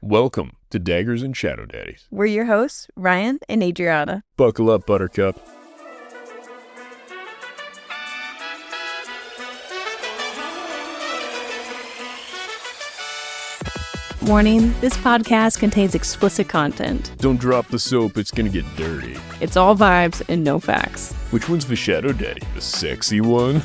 Welcome to Daggers and Shadow Daddies. We're your hosts, Ryan and Adriana. Buckle up, Buttercup. Warning, this podcast contains explicit content. Don't drop the soap, it's gonna get dirty. It's all vibes and no facts. Which one's the Shadow Daddy? The sexy one?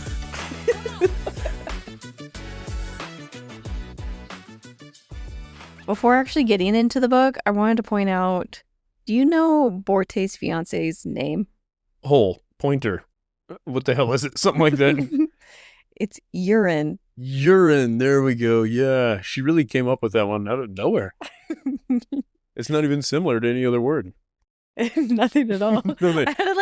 Before actually getting into the book, I wanted to point out, do you know Borte's fiance's name? Hole. Pointer. What the hell is it? Something like that? It's Urine. Urine. There we go. Yeah. She really came up with that one out of nowhere. It's not even similar to any other word. Nothing at all.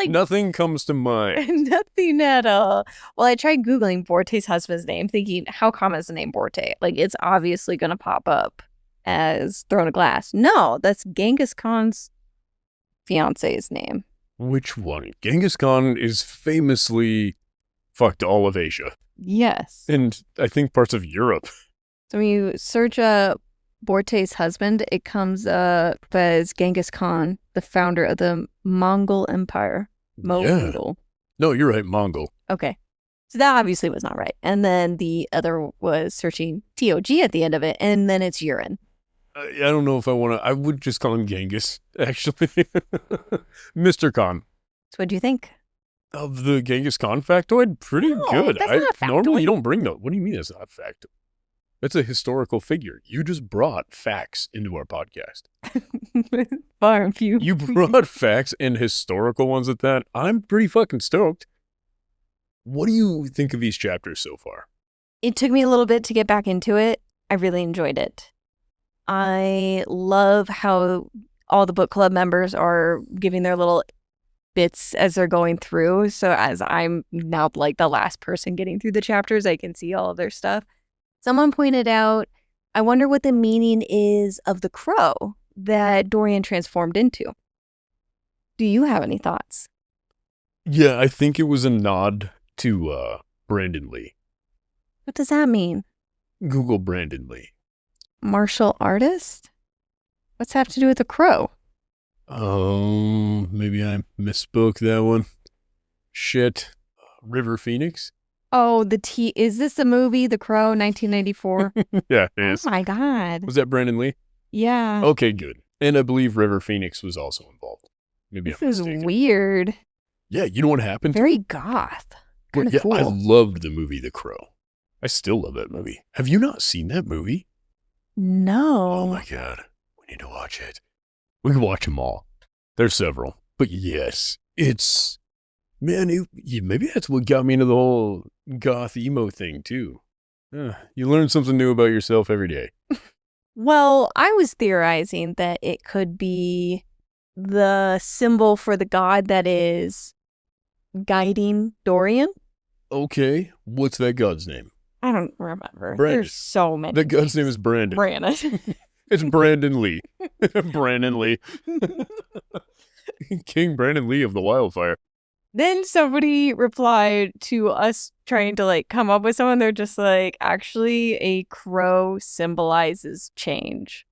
Nothing comes to mind. Nothing at all. Well, I tried Googling Borte's husband's name, thinking, how common is the name Borte? Like, it's obviously going to pop up as Throne of Glass. No, that's Genghis Khan's fiance's name. Which one? Genghis Khan is famously fucked all of Asia. Yes. And I think parts of Europe. So when you search up Borte's husband, it comes up as Genghis Khan, the founder of the Mongol Empire. Mongol. No, you're right, Mongol. Okay. So that obviously was not right. And then the other was searching TOG at the end of it, and then it's urine. I don't know if I want to. I would just call him Genghis, actually. Mr. Khan. So what do you think? Of the Genghis Khan factoid? Pretty good. That's not a factoid. Normally you don't bring those. What do you mean it's not a factoid? That's a historical figure. You just brought facts into our podcast. Far and few. You brought facts and historical ones at that. I'm pretty fucking stoked. What do you think of these chapters so far? It took me a little bit to get back into it. I really enjoyed it. I love how all the book club members are giving their little bits as they're going through. So as I'm now like the last person getting through the chapters, I can see all of their stuff. Someone pointed out, I wonder what the meaning is of the crow that Dorian transformed into. Do you have any thoughts? Yeah, I think it was a nod to Brandon Lee. What does that mean? Google Brandon Lee. Martial artist? What's that have to do with the crow? Oh, maybe I misspoke that one. Shit. River Phoenix? Oh, is this the movie, The Crow, 1994? Yeah, it is. Oh my God. Was that Brandon Lee? Yeah. Okay, good. And I believe River Phoenix was also involved. Maybe This I'm is mistaken. weird. Yeah, you know what happened? Very goth. Kind of cool. I loved the movie The Crow. I still love that movie. Have you not seen that movie? No. Oh my God. We need to watch it. We can watch them all. There's several. But yes, it's... Man, maybe that's what got me into the whole goth emo thing, too. You learn something new about yourself every day. Well, I was theorizing that it could be the symbol for the god that is guiding Dorian. Okay, what's that god's name? I don't remember. Brandon. There's so many. That god's name is Brandon. Brandon. It's Brandon Lee. Brandon Lee. King Brandon Lee of the Wildfire. Then somebody replied to us trying to come up with someone. They're just like, actually, a crow symbolizes change.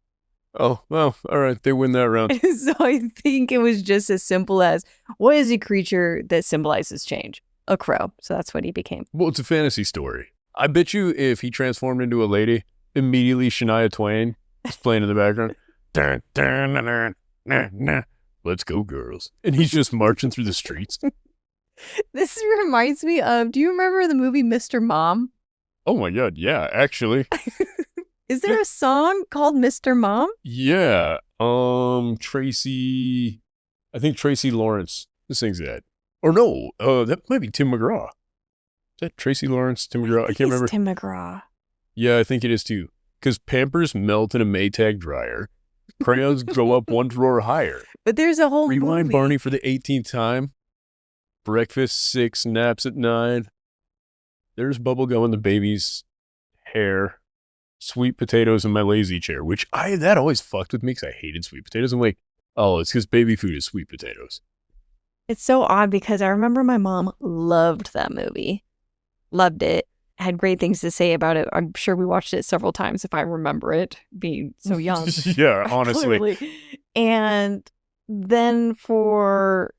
Oh, well, all right. They win that round. So I think it was just as simple as, what is a creature that symbolizes change? A crow. So that's what he became. Well, it's a fantasy story. I bet you if he transformed into a lady, immediately Shania Twain is playing in the background. Dun, dun, dun, dun, dun, dun. Let's go, girls. And he's just marching through the streets. This reminds me of, do you remember the movie Mr. Mom? Oh my God, yeah, actually. Is there a song called Mr. Mom? Yeah. Tracy, I think Tracy Lawrence sings that. Or no, that might be Tim McGraw. Is that Tracy Lawrence, Tim McGraw? I can't remember. Tim McGraw. Yeah, I think it is too. Because Pampers melt in a Maytag dryer. Crayons go up one drawer higher. But there's a whole Rewind movie. Barney for the 18th time. Breakfast 6, naps at 9. There's bubblegum in the baby's hair. Sweet potatoes in my lazy chair, which that always fucked with me because I hated sweet potatoes. I'm like, oh, it's because baby food is sweet potatoes. It's so odd because I remember my mom loved that movie. Loved it. had great things to say about it. I'm sure we watched it several times if I remember it, being so young. Yeah, honestly. Clearly. And then for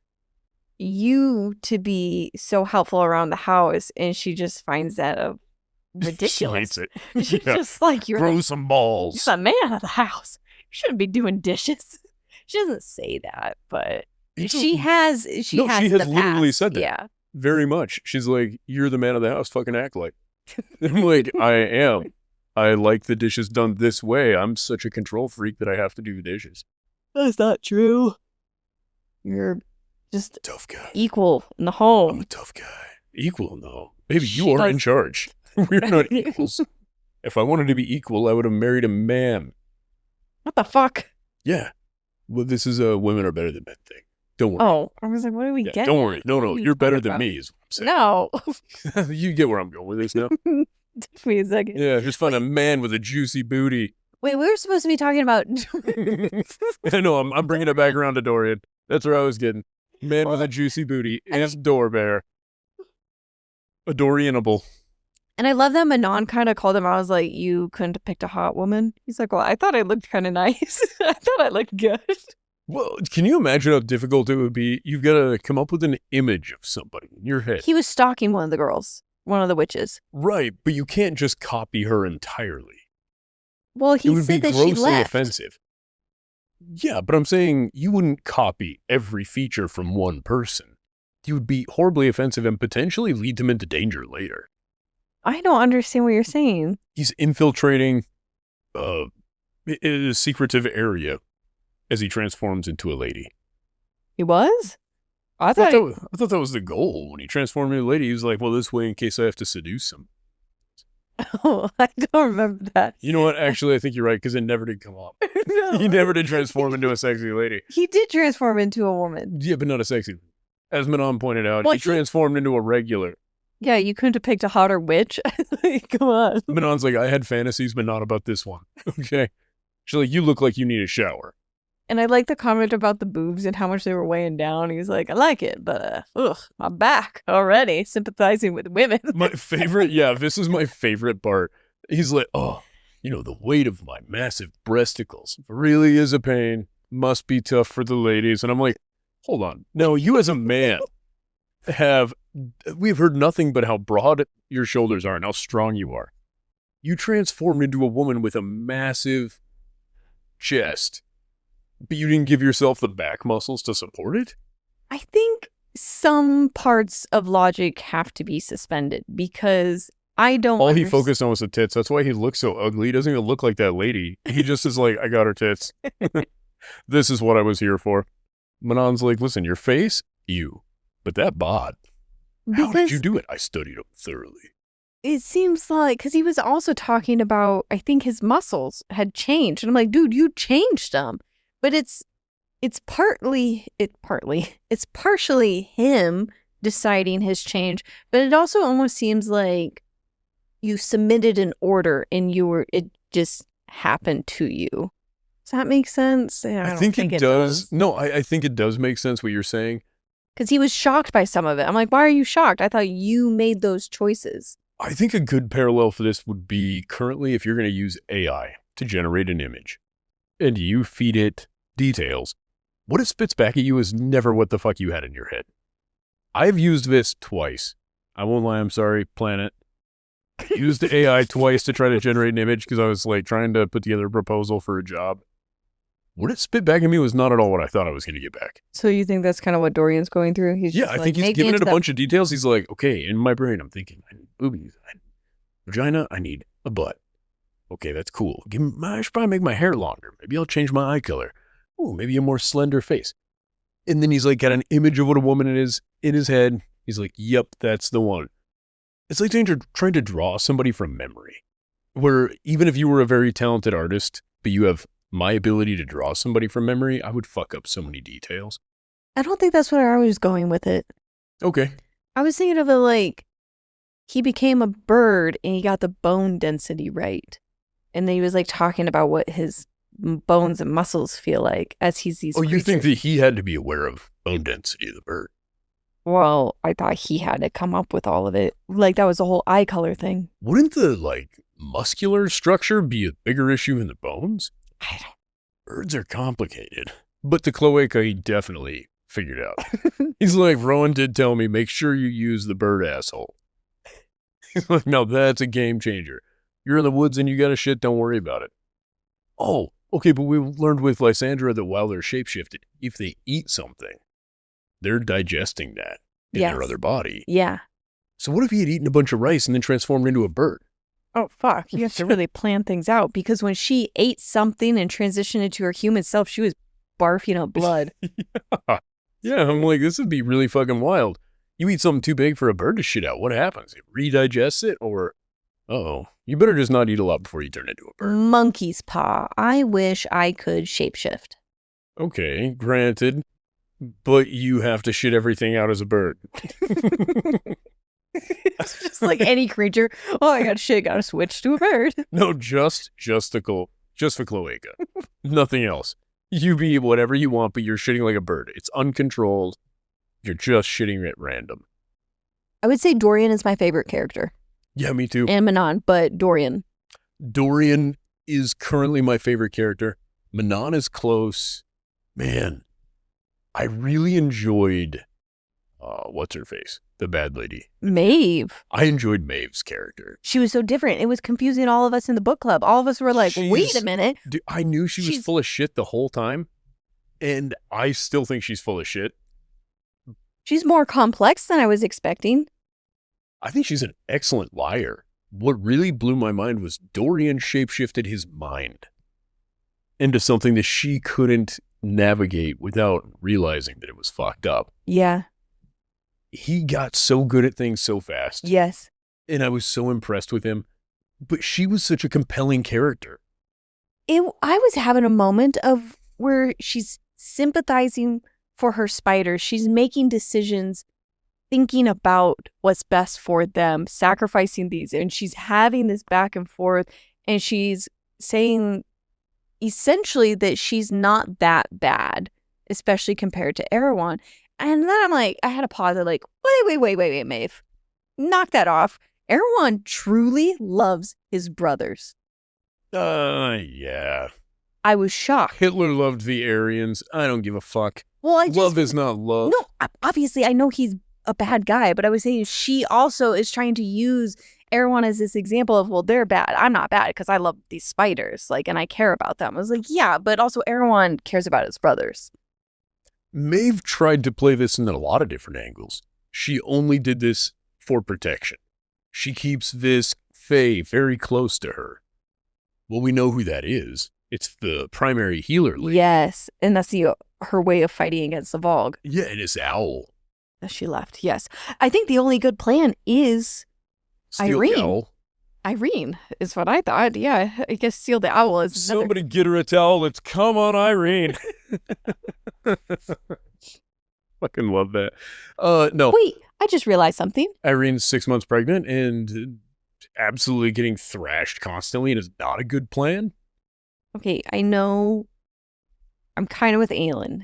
you to be so helpful around the house, and she just finds that ridiculous. She hates it. She's just like, grow some balls. You're the man of the house. You shouldn't be doing dishes. She doesn't say that, but she has literally said that. Yeah. Very much. She's like, you're the man of the house, fucking act like. I'm like, I am. I like the dishes done this way. I'm such a control freak that I have to do the dishes. That's not true. You're just tough guy. Equal in the home. I'm a tough guy. Equal in the home. Baby, you are in charge. We're not equals. If I wanted to be equal, I would have married a man. What the fuck? Yeah. Well, this is a women are better than men thing. Don't worry. Oh, I was like, what do we get? Don't worry. No, you're better than me is what I'm saying. No. You get where I'm going with this now. Give me a second. Yeah, just find a man with a juicy booty. Wait, we were supposed to be talking about... I know, I'm bringing it back around to Dorian. That's where I was getting. Man with a juicy booty and door bear. A Dorianable. And I love that Manon kind of called him out. I was like, you couldn't have picked a hot woman? He's like, well, I thought I looked kind of nice. I thought I looked good. Well, can you imagine how difficult it would be? You've got to come up with an image of somebody in your head. He was stalking one of the girls, one of the witches. Right, but you can't just copy her entirely. Well, he said that she left. It would be grossly offensive. Yeah, but I'm saying you wouldn't copy every feature from one person. You would be horribly offensive and potentially lead them into danger later. I don't understand what you're saying. He's infiltrating a secretive area as he transforms into a lady. He was? I thought that was the goal. When he transformed into a lady, he was like, well, this way in case I have to seduce him. Oh, I don't remember that. You know what? Actually, I think you're right, because it never did come up. No. He never did transform into a sexy lady. He did transform into a woman. Yeah, but not a sexy. As Manon pointed out, he transformed into a regular. Yeah, you couldn't have picked a hotter witch. Come on. Manon's like, I had fantasies, but not about this one. Okay. She's like, you look like you need a shower. And I like the comment about the boobs and how much they were weighing down. He's like, I like it, but my back already sympathizing with women. My favorite, this is my favorite part. He's like, oh, the weight of my massive breasticles really is a pain. Must be tough for the ladies. And I'm like, hold on. No, you as a man we've heard nothing but how broad your shoulders are and how strong you are. You transformed into a woman with a massive chest, but you didn't give yourself the back muscles to support it? I think some parts of logic have to be suspended because I don't All he focused on was the tits. That's why he looks so ugly. He doesn't even look like that lady. He just is like, I got her tits. This is what I was here for. Manon's like, listen, your face, but that bod. How did you do it? I studied him thoroughly. It seems like, because he was also talking about, I think his muscles had changed. And I'm like, dude, you changed them. But it's partially him deciding his change. But it also almost seems like you submitted an order and it just happened to you. Does that make sense? I think it does. No, I think it does make sense what you're saying. Because he was shocked by some of it. I'm like, why are you shocked? I thought you made those choices. I think a good parallel for this would be currently if you're going to use AI to generate an image and you feed it details, what it spits back at you is never what the fuck you had in your head. I've used this twice. I won't lie, I'm sorry, Planet. Used the AI twice to try to generate an image because I was like trying to put together a proposal for a job. What it spit back at me was not at all what I thought I was going to get back. So you think that's kind of what Dorian's going through? I think he's giving it a bunch of details. He's like, okay, in my brain, I'm thinking, I need boobies, I need vagina, I need a butt. Okay, that's cool. I should probably make my hair longer. Maybe I'll change my eye color. Ooh, maybe a more slender face. And then he's like, got an image of what a woman is in his head. He's like, yep, that's the one. It's like trying to draw somebody from memory. Where even if you were a very talented artist, but you have my ability to draw somebody from memory, I would fuck up so many details. I don't think that's where I was going with it. Okay. I was thinking of it like he became a bird and he got the bone density right. And then he was like talking about what his bones and muscles feel like as he's these creatures. You think that he had to be aware of bone density of the bird? Well, I thought he had to come up with all of it. Like, that was the whole eye color thing. Wouldn't the, muscular structure be a bigger issue than the bones? I don't. Birds are complicated. But the cloaca, he definitely figured out. He's like, Rowan did tell me, make sure you use the bird asshole. He's like, no, that's a game changer. You're in the woods and you got a shit, don't worry about it. Oh, okay, but we learned with Lysandra that while they're shapeshifted, if they eat something, they're digesting that in their other body. Yeah. So what if he had eaten a bunch of rice and then transformed into a bird? Oh, fuck. You have to really plan things out, because when she ate something and transitioned into her human self, she was barfing up blood. Yeah, I'm like, this would be really fucking wild. You eat something too big for a bird to shit out. What happens? It redigests it, or... Uh-oh. You better just not eat a lot before you turn into a bird. Monkey's paw. I wish I could shapeshift. Okay, granted. But you have to shit everything out as a bird. It's just like any creature. Oh, I got shit. Got to switch to a bird. No, just for cloaca. Nothing else. You be whatever you want, but you're shitting like a bird. It's uncontrolled. You're just shitting at random. I would say Dorian is my favorite character. Yeah, me too. And Manon, but Dorian. Dorian is currently my favorite character. Manon is close. Man, I really enjoyed, what's her face? The bad lady. Maeve. I enjoyed Maeve's character. She was so different. It was confusing all of us in the book club. All of us were like, wait a minute. Dude, I knew she was full of shit the whole time. And I still think she's full of shit. She's more complex than I was expecting. I think she's an excellent liar. What really blew my mind was Dorian shapeshifted his mind into something that she couldn't navigate without realizing that it was fucked up. Yeah. He got so good at things so fast. Yes. And I was so impressed with him. But she was such a compelling character. I was having a moment of where she's sympathizing for her spiders. She's making decisions, thinking about what's best for them, sacrificing these. And she's having this back and forth. And she's saying essentially that she's not that bad, especially compared to Erewhon. And then I'm like, I had to pause. I'm like, wait, Maeve. Knock that off. Erewhon truly loves his brothers. Yeah. I was shocked. Hitler loved the Aryans. I don't give a fuck. Well, love is not love. No, obviously I know he's a bad guy, but I was saying she also is trying to use Erewhon as this example of, well, they're bad. I'm not bad because I love these spiders, and I care about them. I was like, yeah, but also Erewhon cares about his brothers. Maeve tried to play this in a lot of different angles. She only did this for protection. She keeps this Fae very close to her. Well, we know who that is. It's the primary healer lady. Yes, and that's her way of fighting against the Vogue. Yeah, it is Owl. She left, yes. I think the only good plan is Steal Irene. The owl. Irene is what I thought. Yeah, I guess Steal the Owl is Somebody get her a towel. Let's come on, Irene. Fucking love that. No. Wait, I just realized something. Irene's 6 months pregnant and absolutely getting thrashed constantly, and is not a good plan. Okay, I know I'm kind of with Aelin.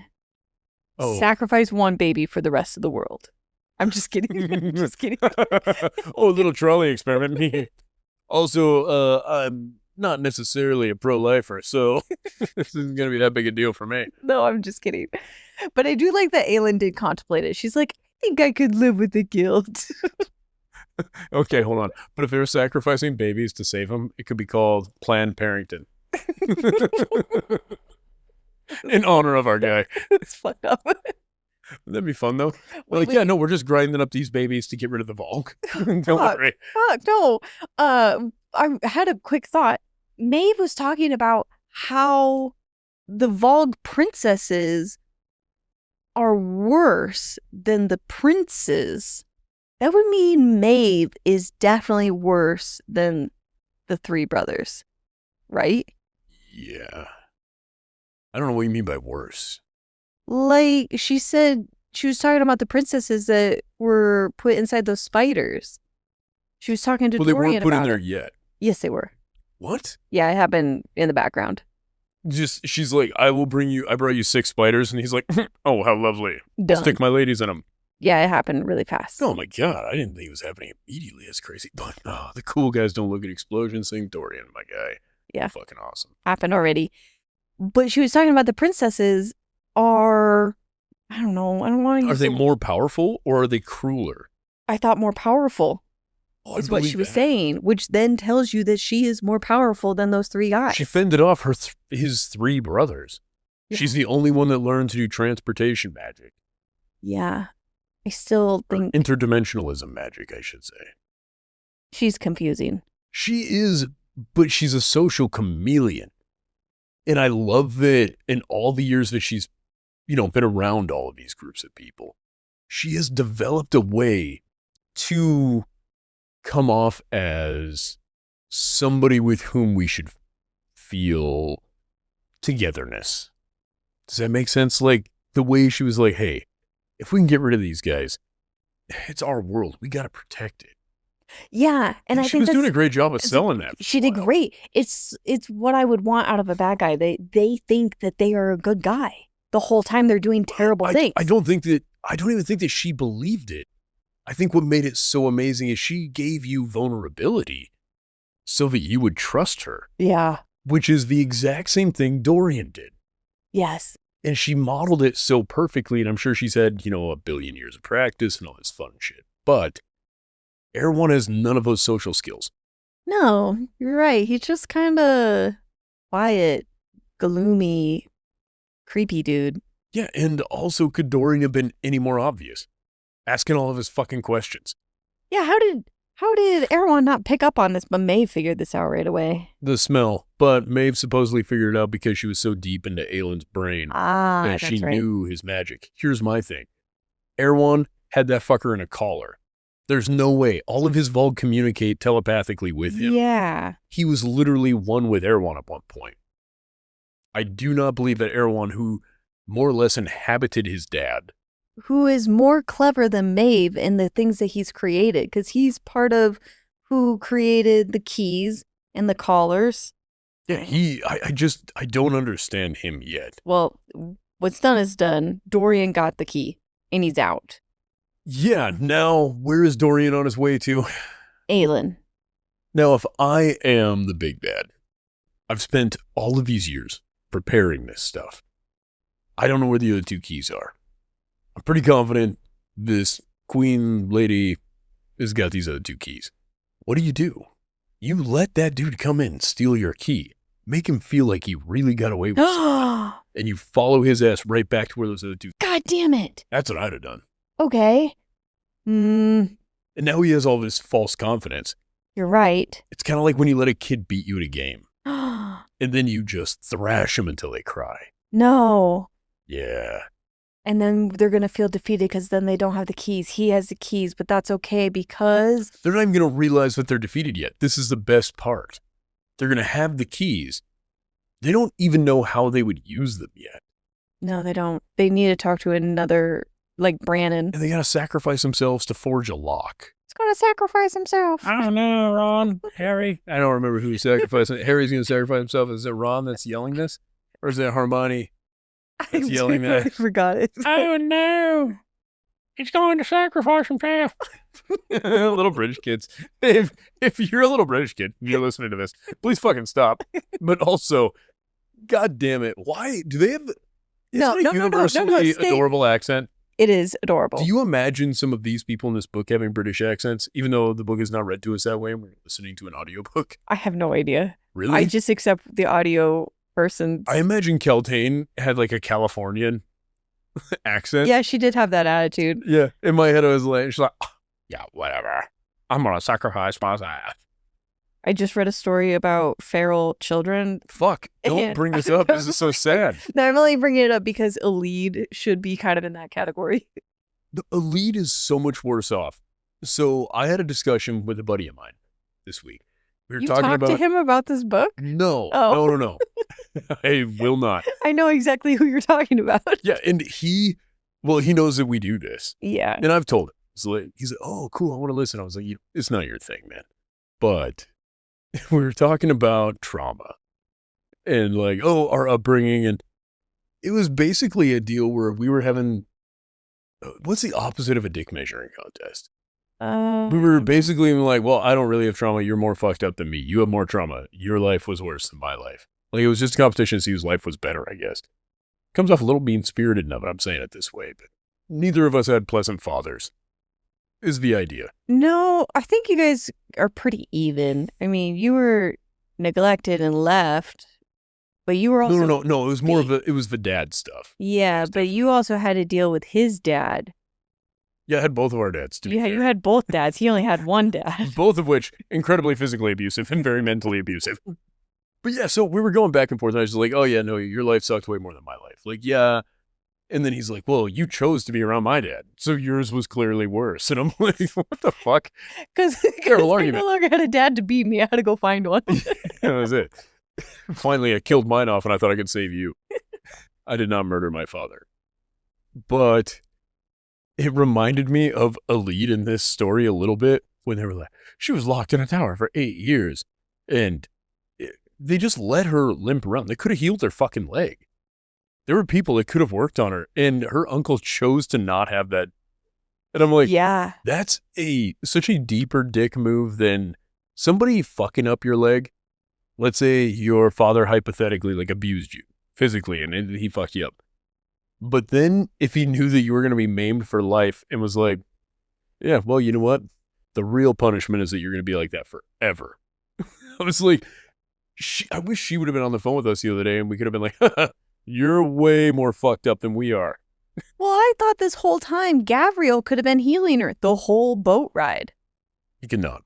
Oh. Sacrifice one baby for the rest of the world. I'm just kidding. I'm just kidding. Oh, a little trolley experiment. Also, I'm not necessarily a pro-lifer, so this isn't going to be that big a deal for me. No, I'm just kidding. But I do like that Aelin did contemplate it. She's like, I think I could live with the guilt. Okay, hold on. But if they were sacrificing babies to save them, it could be called Planned Parenthood. In honor of our guy. It's fucked up. That'd be fun, though. Wait. Yeah, no, we're just grinding up these babies to get rid of the Volk. Don't worry. Fuck, no. I had a quick thought. Maeve was talking about how the Vogue princesses are worse than the princes. That would mean Maeve is definitely worse than the three brothers, right? Yeah. I don't know what you mean by worse. Like, she said she was talking about the princesses that were put inside those spiders. She was talking to Dorian about it. Well, they weren't put in there yet. Yes, they were. What? Yeah, it happened in the background. She's like, I brought you 6 spiders. And he's like, oh, how lovely. Done. Stick my ladies in them. Yeah, it happened really fast. Oh my god, I didn't think it was happening immediately. That's crazy. But the cool guys don't look at explosions thing. Dorian, my guy. Yeah. Fucking awesome. Happened already. But she was talking about the princesses are, I don't know, I don't want to use Are they more powerful or are they crueler? I thought more powerful Oh, is what she was saying, which then tells you that she is more powerful than those three guys. She fended off his three brothers. Yeah. She's the only one that learned to do transportation magic. Yeah. I still think... Or interdimensionalism magic, I should say. She's confusing. She is, but she's a social chameleon. And I love that in all the years that she's, been around all of these groups of people, she has developed a way to come off as somebody with whom we should feel togetherness. Does that make sense? Like the way she was like, hey, if we can get rid of these guys, it's our world. We got to protect it. Yeah, and I she think was doing a great job of selling that. She did great. It's what I would want out of a bad guy. They think that they are a good guy the whole time they're doing terrible things. I don't even think that she believed it. I think what made it so amazing is she gave you vulnerability so that you would trust her. Yeah. Which is the exact same thing Dorian did. Yes. And she modeled it so perfectly, and I'm sure she's had, a billion years of practice and all this fun shit. But Erewhon has none of those social skills. No, you're right. He's just kind of quiet, gloomy, creepy dude. Yeah, and also could Dorian have been any more obvious? Asking all of his fucking questions. Yeah, how did Erewhon not pick up on this, but Maeve figured this out right away? The smell. But Maeve supposedly figured it out because she was so deep into Aylin's brain that she knew his magic. Here's my thing. Erewhon had that fucker in a collar. There's no way. All of his Vogue communicate telepathically with him. Yeah. He was literally one with Erewhon at one point. I do not believe that Erewhon, who more or less inhabited his dad, who is more clever than Maeve in the things that he's created, because he's part of who created the keys and the collars. Yeah, I don't understand him yet. Well, what's done is done. Dorian got the key, and he's out. Yeah, now, where is Dorian on his way to? Aylin. Now, if I am the big bad, I've spent all of these years preparing this stuff. I don't know where the other two keys are. I'm pretty confident this queen lady has got these other two keys. What do? You let that dude come in and steal your key. Make him feel like he really got away with something. And you follow his ass right back to where those other two... God damn it. That's what I'd have done. Okay. And now he has all this false confidence. You're right. It's kind of like when you let a kid beat you at a game. And then you just thrash them until they cry. No. Yeah. And then they're going to feel defeated because then they don't have the keys. He has the keys, but that's okay because... They're not even going to realize that they're defeated yet. This is the best part. They're going to have the keys. They don't even know how they would use them yet. No, they don't. They need to talk to another, like Brannon. And they got to sacrifice themselves to forge a lock. He's going to sacrifice himself. I don't know, Ron. Harry. I don't remember who sacrificed it. Harry's going to sacrifice himself. Is it Ron that's yelling this? Or is it Hermione that's yelling that? I forgot it. Oh, no. He's going to sacrifice himself. Little British kids. If you're a little British kid and you're listening to this, please fucking stop. But also, God damn it. Why do they have... Isn't it a universally adorable accent? It is adorable. Do you imagine some of these people in this book having British accents, even though the book is not read to us that way and we're listening to an audiobook? I have no idea. Really? I just accept the audio person. I imagine Keltane had like a Californian accent. Yeah, she did have that attitude. Yeah. In my head, I was like, she's like, oh, yeah, whatever. I'm going to sacrifice myself. I just read a story about feral children. Fuck, don't bring this up. This is so sad. No, I'm only bringing it up because Elide should be kind of in that category. The Elide is so much worse off. So I had a discussion with a buddy of mine this week. We were talking about... to him about this book? No. Oh. No. I will not. I know exactly who you're talking about. Yeah, and he knows that we do this. Yeah. And I've told him. He's like, oh, cool, I want to listen. I was like, it's not your thing, man. But... we were talking about trauma and like, our upbringing. And it was basically a deal where we were having what's the opposite of a dick measuring contest? Uh, We were basically like, well, I don't really have trauma. You're more fucked up than me. You have more trauma. Your life was worse than my life. Like, it was just a competition to see whose life was better, I guess. Comes off a little mean-spirited now that I'm saying it this way, but neither of us had pleasant fathers, is the idea. no, I think you guys are pretty even. I mean, you were neglected and left, but you were also No. It was more of it was the dad stuff. yeah, but you also had to deal with his dad. Yeah, I had both of our dads, to be Yeah, fair. you had both dads. He only had one dad. Both of which incredibly physically abusive and very mentally abusive. But yeah, so we were going back and forth, and I was like, oh yeah, no, your life sucked way more than my life. Like, yeah. And then he's like, well, you chose to be around my dad, so yours was clearly worse. And I'm like, what the fuck? Because Terrible I argument. no longer had a dad to beat me. I had to go find one. That was it. Finally, I killed mine off, and I thought I could save you. I did not murder my father. But it reminded me of a lead in this story a little bit when they were like, she was locked in a tower for 8 years, and they just let her limp around. They could have healed her fucking leg. There were people that could have worked on her, and her uncle chose to not have that. And I'm like, Yeah. that's such a deeper dick move than somebody fucking up your leg. Let's say your father hypothetically like abused you physically and he fucked you up. But then if he knew that you were going to be maimed for life and was like, yeah, well, you know what? The real punishment is that you're going to be like that forever. I was like, I wish she would have been on the phone with us the other day and we could have been like, you're way more fucked up than we are. Well, I thought this whole time Gavriel could have been healing her the whole boat ride. You cannot.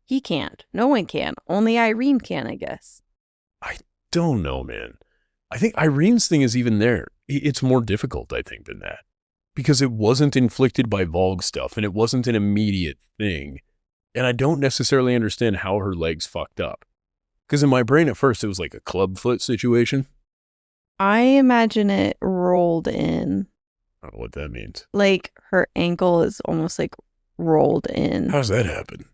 He can't. No one can. Only Irene can, I guess. Don't know, man. I think Irene's thing is even there. It's more difficult, I think, than that. Because it wasn't inflicted by Volg stuff, and it wasn't an immediate thing. And I don't necessarily understand how her legs fucked up. Because in my brain at first, it was like a clubfoot situation. I imagine it rolled in. I don't know what that means. Like her ankle is almost like rolled in. How does that happen?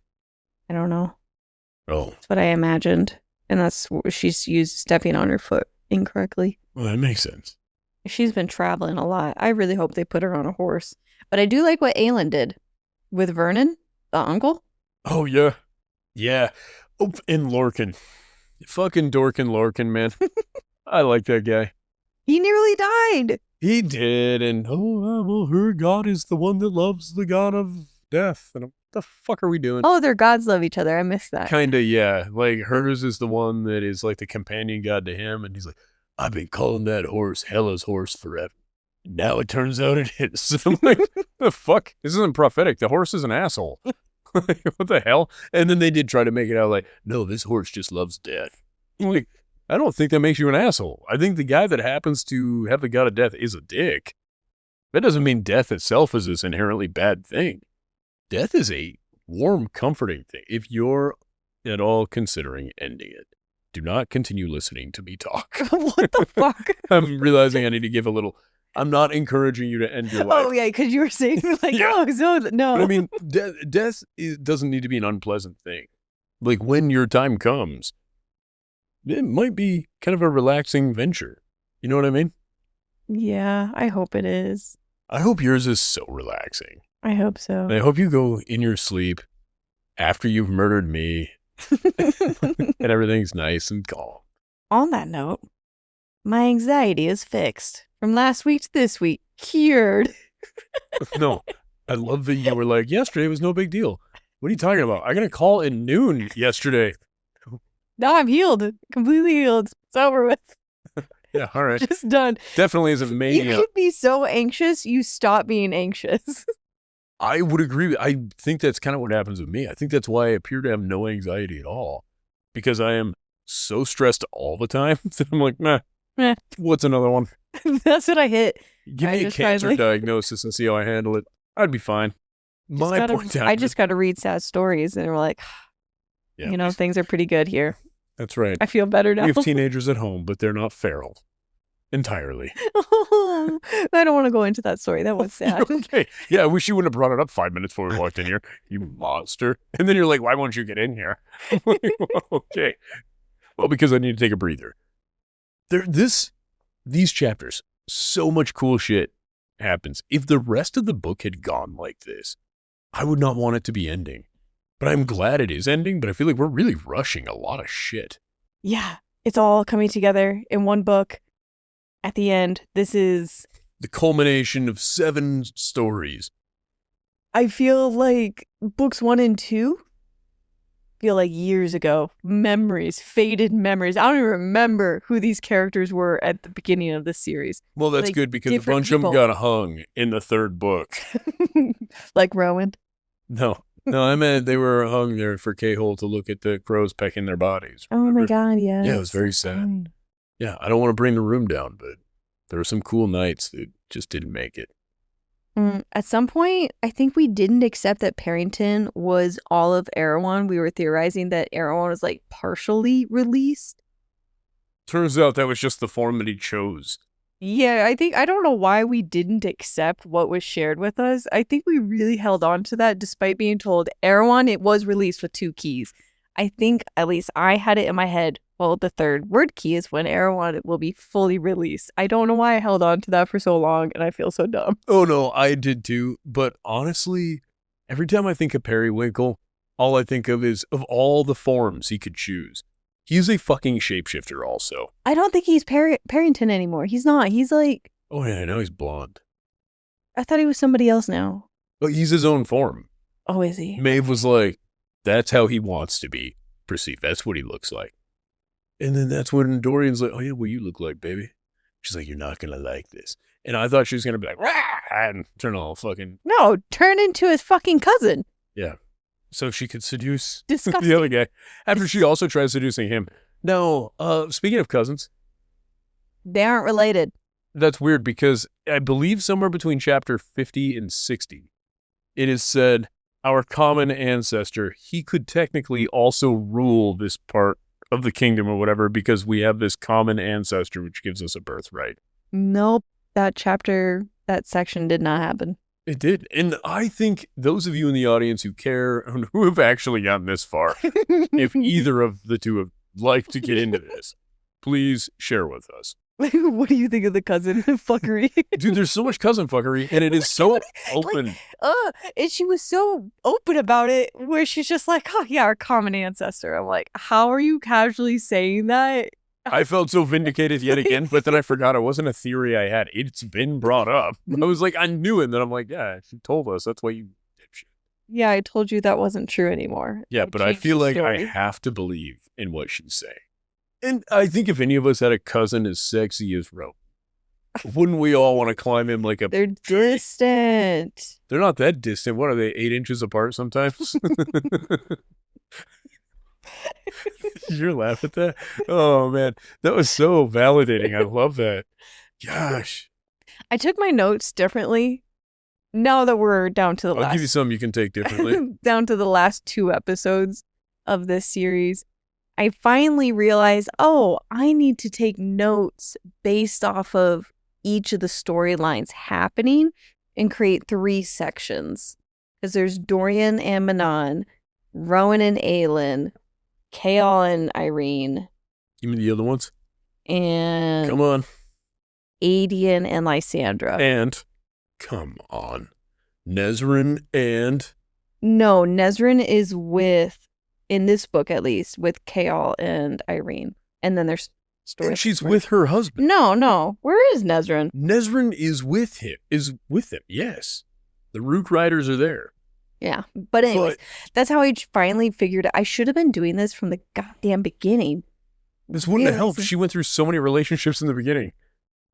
I don't know. Oh, That's what I imagined. And that's what she's used stepping on her foot incorrectly. well, that makes sense. She's been traveling a lot. I really hope they put her on a horse. But I do like what Aelin did with Vernon, the uncle. Oh, yeah. Yeah. Oh, and Lorcan. Fucking Dorkin Lorcan, man. I like that guy. He nearly died. He did, and well, her god is the one that loves the god of death. And what the fuck are we doing? Oh, their gods love each other. I missed that. Kinda, yeah. Like, hers is the one that is like the companion god to him, and he's like, I've been calling that horse Hela's horse forever. Now it turns out it is. I'm like, the fuck? This isn't prophetic. The horse is an asshole. Like, what the hell? And then they did try to make it out like, no, this horse just loves death. I'm like, I don't think that makes you an asshole. I think the guy that happens to have the god of death is a dick. That doesn't mean death itself is this inherently bad thing. Death is a warm, comforting thing. If you're at all considering ending it, do not continue listening to me talk. What the fuck? I'm realizing I need to give a little. I'm not encouraging you to end your life. Oh, yeah, because you were saying, like, Yeah. oh, so, no. But I mean, death doesn't need to be an unpleasant thing. Like, when your time comes, it might be kind of a relaxing venture. You know what I mean? Yeah, I hope it is. I hope yours is so relaxing. I hope so. And I hope you go in your sleep after you've murdered me and everything's nice and calm. On that note, my anxiety is fixed. From last week to this week, cured. No, I love that you were like, yesterday was no big deal. What are you talking about? I got a call at noon yesterday. Now I'm healed. Completely healed. It's over with. Yeah, all right. Just done. Definitely isn't You mania. could be so anxious, you stop being anxious. I would agree. I think that's kind of what happens with me. I think that's why I appear to have no anxiety at all. Because I am so stressed all the time that I'm like, nah, Eh. what's another one? That's what I hit. Give I me a just tried, cancer like- diagnosis and see how I handle it. I'd be fine. My point I just got to read sad stories, and we're like, Yeah. you know, things are pretty good here. That's right. I feel better now. We have teenagers at home, but they're not feral. Entirely. I don't want to go into that story. That was sad. Okay. Yeah, I wish you wouldn't have brought it up 5 minutes before we walked in here, you monster. And then you're like, why won't you get in here? I'm like, well, okay. Well, because I need to take a breather. These chapters, so much cool shit happens. If the rest of the book had gone like this, I would not want it to be ending. But I'm glad it is ending, but I feel like we're really rushing a lot of shit. Yeah, it's all coming together in one book. At the end, this is the culmination of 7 stories. I feel like books 1 and 2 feel like years ago. Memories, faded memories. I don't even remember who these characters were at the beginning of this series. Well, that's like good because a different bunch of people. them got hung in the 3rd book. Like Rowan. No, I meant they were hung there for K-Hole to look at the crows pecking their bodies. Oh my god, yeah. Yeah, it was very sad. Yeah, I don't want to bring the room down, but there were some cool nights that just didn't make it. At some point, I think we didn't accept that Parrington was all of Erewhon. We were theorizing that Erewhon was like partially released. Turns out that was just the form that he chose. Yeah, I don't know why we didn't accept what was shared with us. I think we really held on to that despite being told Erewhon, it was released with 2 keys. I think at least I had it in my head. Well, the 3rd word key is when Erewhon will be fully released. I don't know why I held on to that for so long, and I feel so dumb. Oh, no, I did too. But honestly, every time I think of Periwinkle, all I think of is of all the forms he could choose. He's a fucking shapeshifter also. I don't think he's Parrington anymore. He's not. He's like... Oh, yeah, I know he's blonde. I thought he was somebody else now. But he's his own form. Oh, is he? Maeve was like, that's how he wants to be perceived. That's what he looks like. And then that's when Dorian's like, oh, yeah, what you look like, baby. She's like, you're not going to like this. And I thought she was going to be like, rah, and turn all fucking... No, turn into his fucking cousin. Yeah. So she could seduce Disgusting. the other guy. After she also tries seducing him. No, speaking of cousins. They aren't related. That's weird because I believe somewhere between chapter 50 and 60, it is said, our common ancestor, he could technically also rule this part of the kingdom or whatever because we have this common ancestor which gives us a birthright. Nope. That section did not happen. It did. And I think those of you in the audience who care and who have actually gotten this far, if either of the two have liked to get into this, please share with us. What do you think of the cousin fuckery? Dude, there's so much cousin fuckery, and it is so open. And she was so open about it, where she's just like, oh, yeah, our common ancestor. I'm like, how are you casually saying that? I felt so vindicated yet again, but then I forgot it wasn't a theory I had. It's been brought up. I was like, I knew it, and then I'm like, yeah, she told us. That's why you dipshit. Yeah, I told you that wasn't true anymore. Yeah, but I feel like I have to believe in what she's saying. And I think if any of us had a cousin as sexy as Ro, wouldn't we all want to climb him like a... They're distant. They're not that distant. What are they, 8 inches apart sometimes? You're laughing at that? Oh, man. That was so validating. I love that. Gosh. I took my notes differently now that we're down to the last... I'll give you some you can take differently. Down to the last 2 episodes of this series. I finally realized, oh, I need to take notes based off of each of the storylines happening and create 3 sections. Because there's Dorian and Manon, Rowan and Aelin, Chaol and Irene. You mean the other ones? And... Come on. Adian and Lysandra. And... Come on. Nezrin and... No, Nezrin is with... in this book at least, with Chaol and Irene. And then there's stories. And she's with her husband. No. Where is Nezrin? Nezrin is with him. Yes. The Rook Riders are there. Yeah. But anyways, that's how I finally figured I should have been doing this from the goddamn beginning. This wouldn't have helped. She went through so many relationships in the beginning.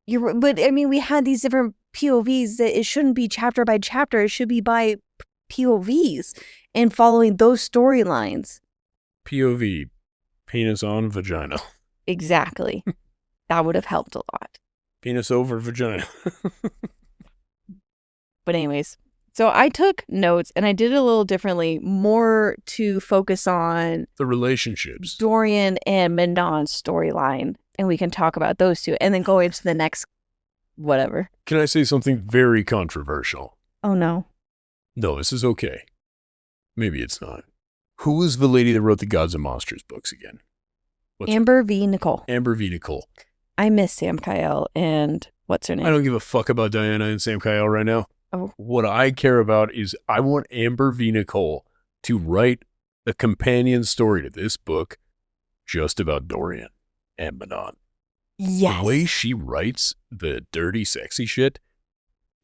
But I mean, we had these different POVs that it shouldn't be chapter by chapter. It should be by POVs and following those storylines. POV, penis on vagina. Exactly. That would have helped a lot. Penis over vagina. But anyways, so I took notes and I did it a little differently, more to focus on the relationships. Dorian and Manon's storyline. And we can talk about those 2 and then go into the next whatever. Can I say something very controversial? Oh, no. No, this is okay. Maybe it's not. Who was the lady that wrote the Gods and Monsters books again? Amber V. Nicole. Amber V. Nicole. I miss Sam Kael and What's her I name? don't give a fuck about Diana and Sam Kyle right now. Oh, What I care about is I want Amber V. Nicole to write a companion story to this book just about Dorian and Manon. The way yes. she writes the dirty, sexy shit,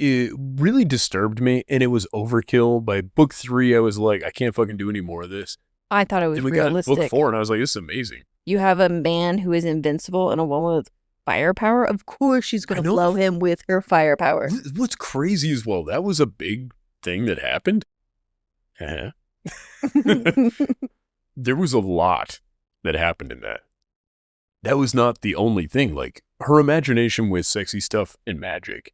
it really disturbed me, and it was overkill. By book 3, I was like, I can't fucking do any more of this. I thought it was Then we got book realistic. 4, and I was like, this is amazing. You have a man who is invincible and a woman with firepower. Of course she's going I to know. blow him with her firepower. What's crazy as well, that was a big thing that happened. Uh-huh. There was a lot that happened in that. That was not the only thing. Like, her imagination with sexy stuff and magic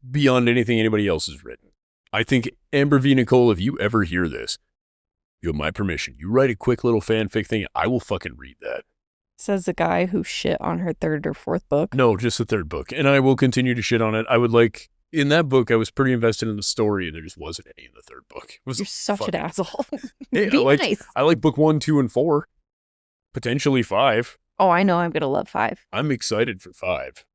beyond anything anybody else has written. I think, Amber V. Nicole, if you ever hear this, you have my permission. You write a quick little fanfic thing, I will fucking read that. Says the guy who shit on her 3rd or 4th book. No, just the 3rd book. And I will continue to shit on it. I would like, in that book, I was pretty invested in the story, and there just wasn't any in the 3rd book. It was You're such an asshole. Hey, Be nice. I like book 1, 2, and 4. Potentially 5. Oh, I know I'm going to love 5. I'm excited for 5.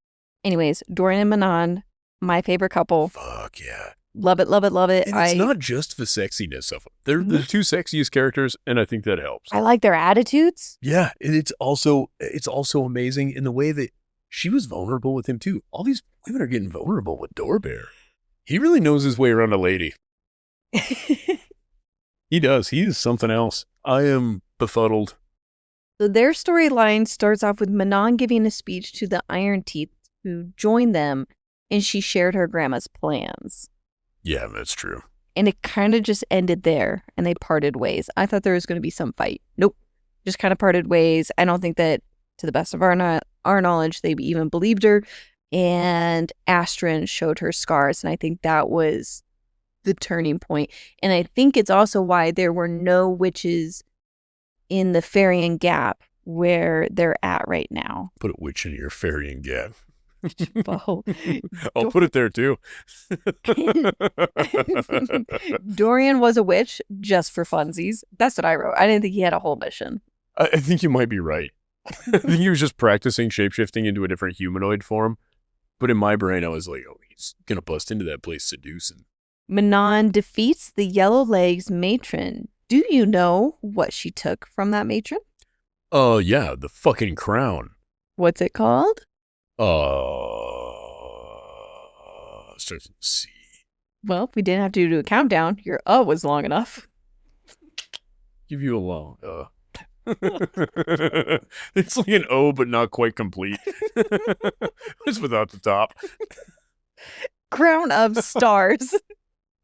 Anyways, Dorian and Manon, my favorite couple. Fuck yeah. Love it, love it, love it. And it's not just the sexiness of them. They're the 2 sexiest characters, and I think that helps. I like their attitudes. Yeah, and it's also amazing in the way that she was vulnerable with him too. All these women are getting vulnerable with Doorbear. He really knows his way around a lady. He does. He is something else. I am befuddled. So their storyline starts off with Manon giving a speech to the Iron Teeth who joined them, and she shared her grandma's plans. Yeah, that's true. And it kind of just ended there, and they parted ways. I thought there was going to be some fight. Nope. Just kind of parted ways. I don't think that, to the best of our knowledge, they even believed her. And Astrid showed her scars, and I think that was the turning point. And I think it's also why there were no witches in the Farian Gap where they're at right now. Put a witch in your Farian Gap. Whoa. I'll put it there too. Dorian was a witch just for funsies. That's what I wrote. I didn't think he had a whole mission. I think you might be right. I think he was just practicing shapeshifting into a different humanoid form. But in my brain, I was like, oh, he's going to bust into that place seducing. Manon defeats the Yellow Legs matron. Do you know what she took from that matron? Oh, yeah, the fucking crown. What's it called? Starts with C. Well, we didn't have to do a countdown. Your was long enough. Give you a long It's like an O, but not quite complete. It's without the top. Crown of stars.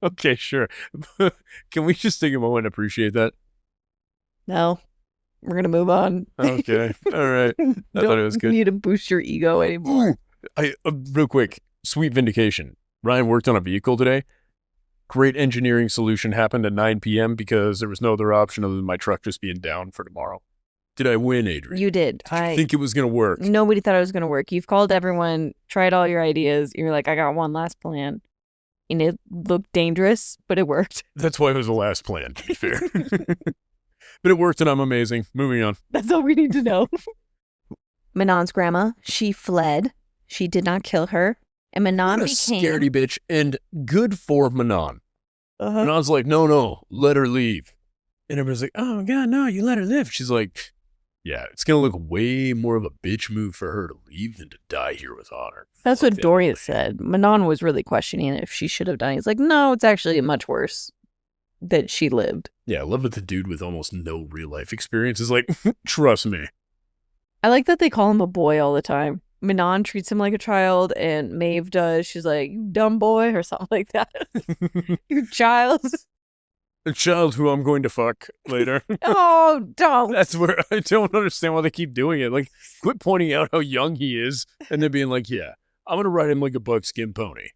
Okay, sure. Can we just take a moment and appreciate that? No, we're going to move on. Okay, all right. I thought it was good. Don't need to boost your ego anymore. Real quick, sweet vindication. Ryan worked on a vehicle today. Great engineering solution happened at 9 p.m. because there was no other option other than my truck just being down for tomorrow. Did I win, Adrian? You did. I think it was going to work. Nobody thought it was going to work. You've called everyone, tried all your ideas. You're like, I got one last plan. And it looked dangerous, but it worked. That's why it was the last plan, to be fair. But it worked and I'm amazing. Moving on. That's all we need to know. Manon's grandma, she fled. She did not kill her. And Manon What a scaredy bitch. And good for Manon. Uh-huh. Manon's like, no, let her leave. And everybody's like, oh, my God, no, you let her live. She's like, yeah, it's going to look way more of a bitch move for her to leave than to die here with honor. That's Fuck what that Dorian boy. said. Manon was really questioning if she should have done. He's like, no, it's actually much worse that she lived. Yeah, I love that the dude with almost no real life experience is like, trust me. I like that they call him a boy all the time. Manon treats him like a child, and Maeve does. She's like, you dumb boy, or something like that. You child. A child who I'm going to fuck later. Oh, don't. That's where I don't understand why they keep doing it. Like, quit pointing out how young he is and then being like, yeah, I'm going to ride him like a buckskin pony.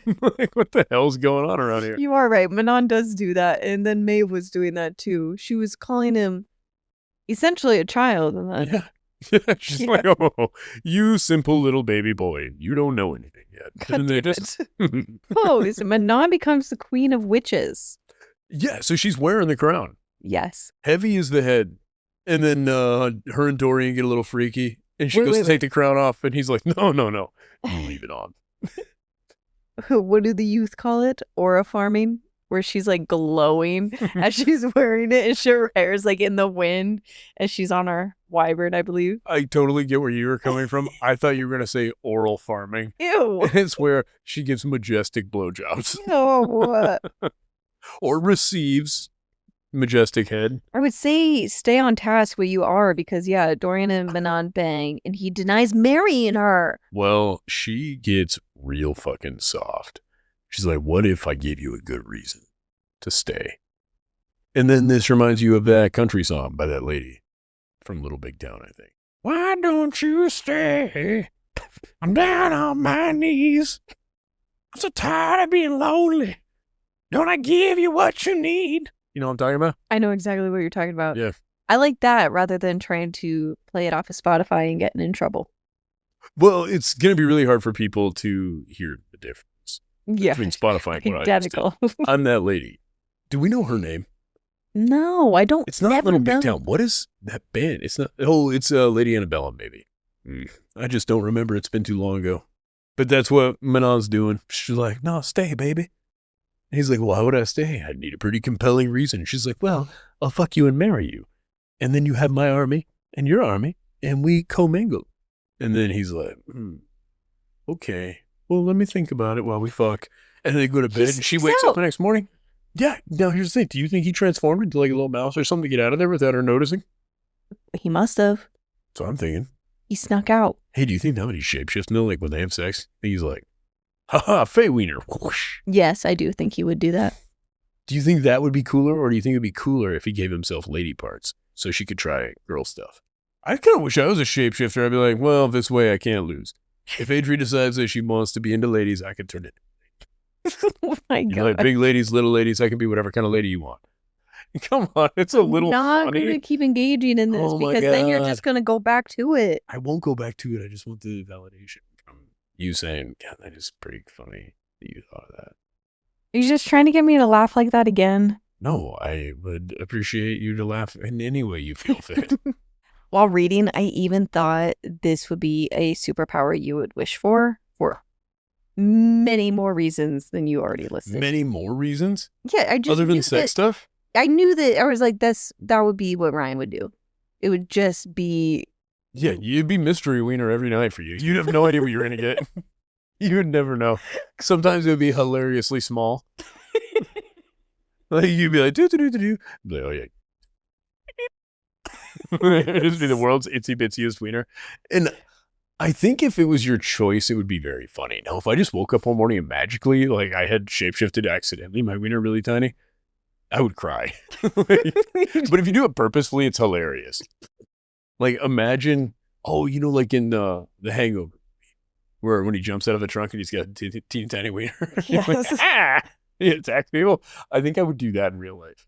Like, what the hell's going on around here? You are right. Manon does do that. And then Maeve was doing that too. She was calling him essentially a child. And then, Yeah. She's Yeah. like, oh, you simple little baby boy. You don't know anything yet. God And they damn just... oh, so Manon becomes the queen of witches. Yeah, so she's wearing the crown. Yes. Heavy is the head. And then her and Dorian get a little freaky. And she Wait, goes wait, to take the crown off, and he's like, no, you leave it on. What do the youth call it? Aura farming, where she's like glowing as she's wearing it, and her hair's like in the wind as she's on her wyvern, I believe. I totally get where you were coming from. I thought you were going to say oral farming. Ew. And it's where she gives majestic blowjobs. Ew. Or receives majestic head. I would say stay on task where you are because, yeah, Dorian and Manon bang, and he denies marrying her. Well, she gets real fucking soft. She's like, what if I gave you a good reason to stay? And then this reminds you of that country song by that lady from Little Big Town, I think. Why don't you stay? I'm down on my knees. I'm so tired of being lonely. Don't I give you what you need? You know what I'm talking about? I know exactly what you're talking about. Yeah. I like that rather than trying to play it off of Spotify and getting in trouble. Well, it's going to be really hard for people to hear the difference Yeah. between Spotify and what Identical. I just did. I'm that lady. Do we know her name? No, I don't. It's not never Little know. Big Town. What is that band? It's not. Oh, it's Lady Annabella, maybe. I just don't remember. It's been too long ago. But that's what Manon's doing. She's like, no, stay, baby. And he's like, why would I stay? I need a pretty compelling reason. She's like, well, I'll fuck you and marry you. And then you have my army and your army, and we commingle. And then he's like, okay, well, let me think about it while we fuck. And they go to bed, and she wakes up the next morning. Yeah, now here's the thing. Do you think he transformed into like a little mouse or something to get out of there without her noticing? He must have. So I'm thinking. He snuck out. Hey, do you think nobody's shapeshifting though? Like when they have sex? He's like, haha, Fey Wiener. Whoosh. Yes, I do think he would do that. Do you think that would be cooler, or do you think it'd be cooler if he gave himself lady parts so she could try girl stuff? I kind of wish I was a shapeshifter. I'd be like, well, this way I can't lose. If Adri decides that she wants to be into ladies, I can turn it. Oh my God. You like big ladies, little ladies, I can be whatever kind of lady you want. Come on, it's a little not funny. going to keep engaging in this Oh my because then you're God. just going to go back to it. I won't go back to it. I just want the validation from you saying, God, that is pretty funny that you thought of that. Are you just trying to get me to laugh like that again? No, I would appreciate you to laugh in any way you feel fit. While reading, I even thought this would be a superpower you would wish for many more reasons than you already listed. Many more reasons? Yeah, I just Other than knew sex stuff? I knew that I was like, that would be what Ryan would do. It would just be. Yeah, you'd be mystery wiener every night for you. You'd have no idea what you're going to get. You would never know. Sometimes it would be hilariously small. Like you'd be like, do. Like, oh, yeah. It'd just be the world's itsy bitsiest wiener. And I think if it was your choice, it would be very funny. Now, if I just woke up one morning and magically, like I had shapeshifted accidentally, my wiener really tiny, I would cry. But if you do it purposefully, it's hilarious. Like imagine, like in The Hangover, where when he jumps out of the trunk and he's got a teeny tiny wiener. Yes. Like, he attacks people. I think I would do that in real life.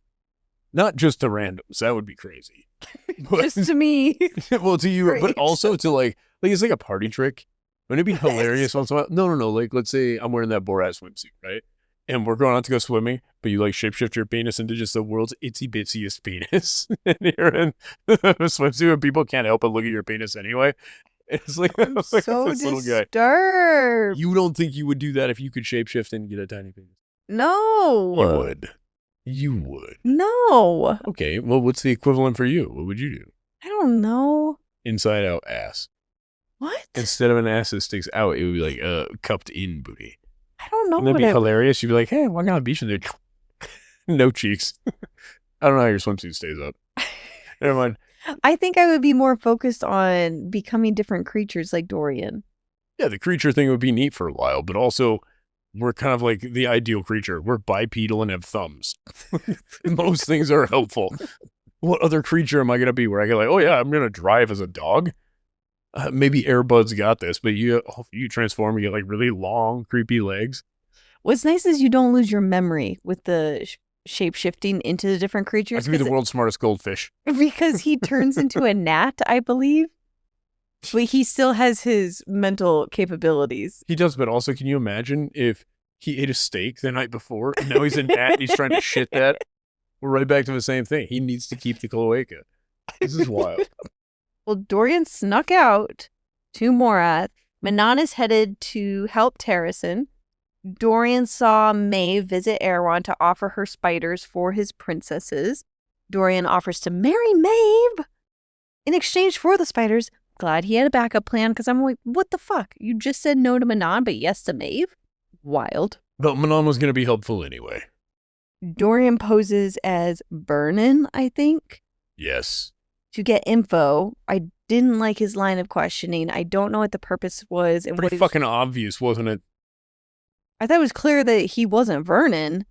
Not just to randoms. That would be crazy. But, Just to me. well, to you, Great. but also to like it's like a party trick. Wouldn't it be hilarious once in a while? No. Like, let's say I'm wearing that Borat swimsuit, right? And we're going out to go swimming, but you like shapeshift your penis into just the world's itsy bitsiest penis. And you're in a swimsuit and people can't help but look at your penis anyway. It's like, like So this little guy. disturbed. You don't think you would do that if you could shapeshift and get a tiny penis? No. You would. You would. No. Okay, well, what's the equivalent for you? What would you do? I don't know. Inside out ass. What? Instead of an ass that sticks out, it would be like a cupped in booty. I don't know. Wouldn't that be hilarious? You'd be like, hey, walking on the beach and they're no cheeks. I don't know how your swimsuit stays up. Never mind. I think I would be more focused on becoming different creatures like Dorian. Yeah, the creature thing would be neat for a while, but also we're kind of like the ideal creature. We're bipedal and have thumbs. Most things are helpful. What other creature am I going to be where I go like, oh yeah, I'm going to drive as a dog? Maybe Airbud's got this, but you transform, you get like really long, creepy legs. What's nice is you don't lose your memory with the shape shifting into the different I creatures. could be the world's smartest goldfish. Because he turns into a gnat, I believe. But he still has his mental capabilities. He does, but also can you imagine if he ate a steak the night before and now he's a gnat and he's trying to shit that? We're right back to the same thing. He needs to keep the cloaca. This is wild. Well, Dorian snuck out to Morath. Manon is headed to help Terrason. Dorian saw Maeve visit Erewhon to offer her spiders for his princesses. Dorian offers to marry Maeve in exchange for the spiders. Glad he had a backup plan, because I'm like, what the fuck? You just said no to Manon, but yes to Maeve? Wild. But Manon was going to be helpful anyway. Dorian poses as Vernon, I think, Yes. to get info. I didn't like his line of questioning. I don't know what the purpose was. And Pretty fucking obvious, wasn't it? I thought it was clear that he wasn't Vernon.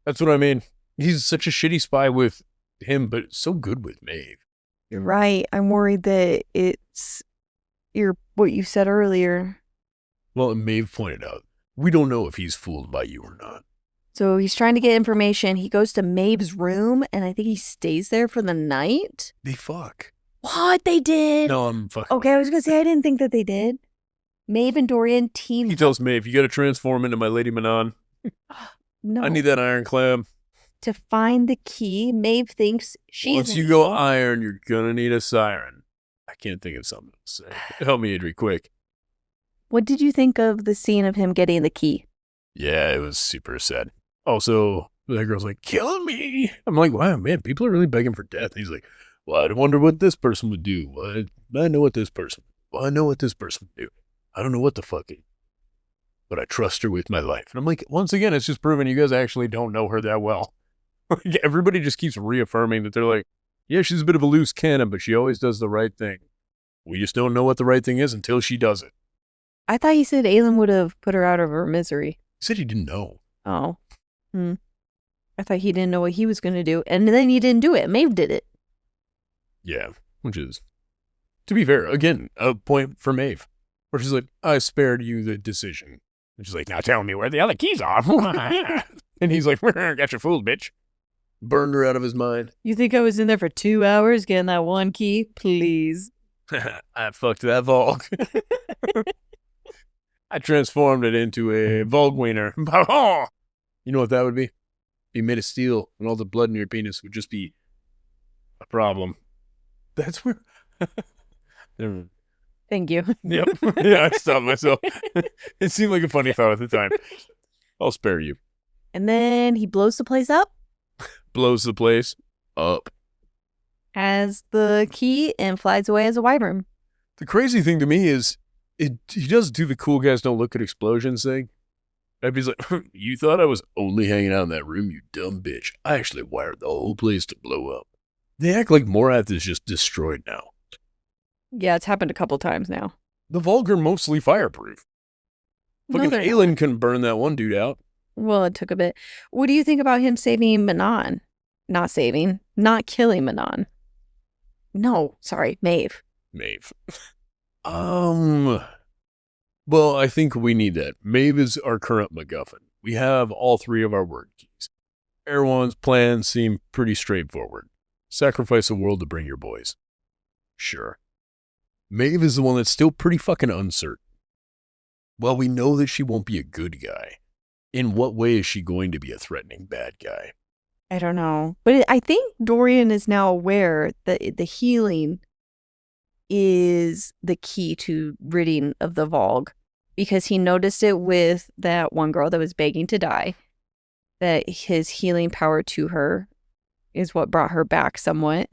That's what I mean. He's such a shitty spy with him, but so good with Maeve. You're right. I'm worried that it's what you said earlier. Well, Maeve pointed out, we don't know if he's fooled by you or not. So he's trying to get information. He goes to Maeve's room, and I think he stays there for the night. They fuck. What? They did? No, I'm fucking. Okay, I was going to say, I didn't think that they did. Maeve and Dorian team. He tells Maeve, you got to transform into my Lady Manon. No. I need that ironclad. To find the key, Maeve thinks she's. Once you go iron, you're going to need a siren. I can't think of something to say. Help me, Adri, quick. What did you think of the scene of him getting the key? Yeah, it was super sad. Also, that girl's like, kill me. I'm like, wow, man, people are really begging for death. And he's like, well, I wonder what this person would do. Well, I know what this person would do. I don't know what the fuck it, but I trust her with my life. And I'm like, once again, it's just proving you guys actually don't know her that well. Everybody just keeps reaffirming that they're like, yeah, she's a bit of a loose cannon, but she always does the right thing. We just don't know what the right thing is until she does it. I thought he said Aelin would have put her out of her misery. He said he didn't know. Oh. I thought he didn't know what he was going to do. And then he didn't do it. Maeve did it. Yeah, which is, to be fair, again, a point for Maeve. Where she's like, I spared you the decision. And she's like, now tell me where the other keys are. And he's like, got you fooled, bitch. Burned her out of his mind. You think I was in there for 2 hours getting that one key? Please. I fucked that Volg. I transformed it into a Volg wiener. You know what that would be? Be made of steel, and all the blood in your penis would just be a problem. That's where... Never mind. Thank you. Yep. Yeah, I stopped myself. It seemed like a funny thought at the time. I'll spare you. And then he blows the place up. Blows the place up. Has the key and flies away as a wyvern. The crazy thing to me is, he does do the cool guys don't look at explosions thing. And he's like, you thought I was only hanging out in that room, you dumb bitch. I actually wired the whole place to blow up. They act like Morath is just destroyed now. Yeah, it's happened a couple times now. The Volg are mostly fireproof. Fucking they're Aelin can burn that one dude out. Well, it took a bit. What do you think about him saving Manon? Not killing Manon. No, sorry, Maeve. Maeve. Well, I think we need that. Maeve is our current MacGuffin. We have all three of our word keys. Erewhon's plans seem pretty straightforward. Sacrifice the world to bring your boys. Sure. Maeve is the one that's still pretty fucking uncertain. Well, we know that she won't be a good guy. In what way is she going to be a threatening bad guy? I don't know. But I think Dorian is now aware that the healing is the key to ridding of the Volg, because he noticed it with that one girl that was begging to die, that his healing power to her is what brought her back somewhat.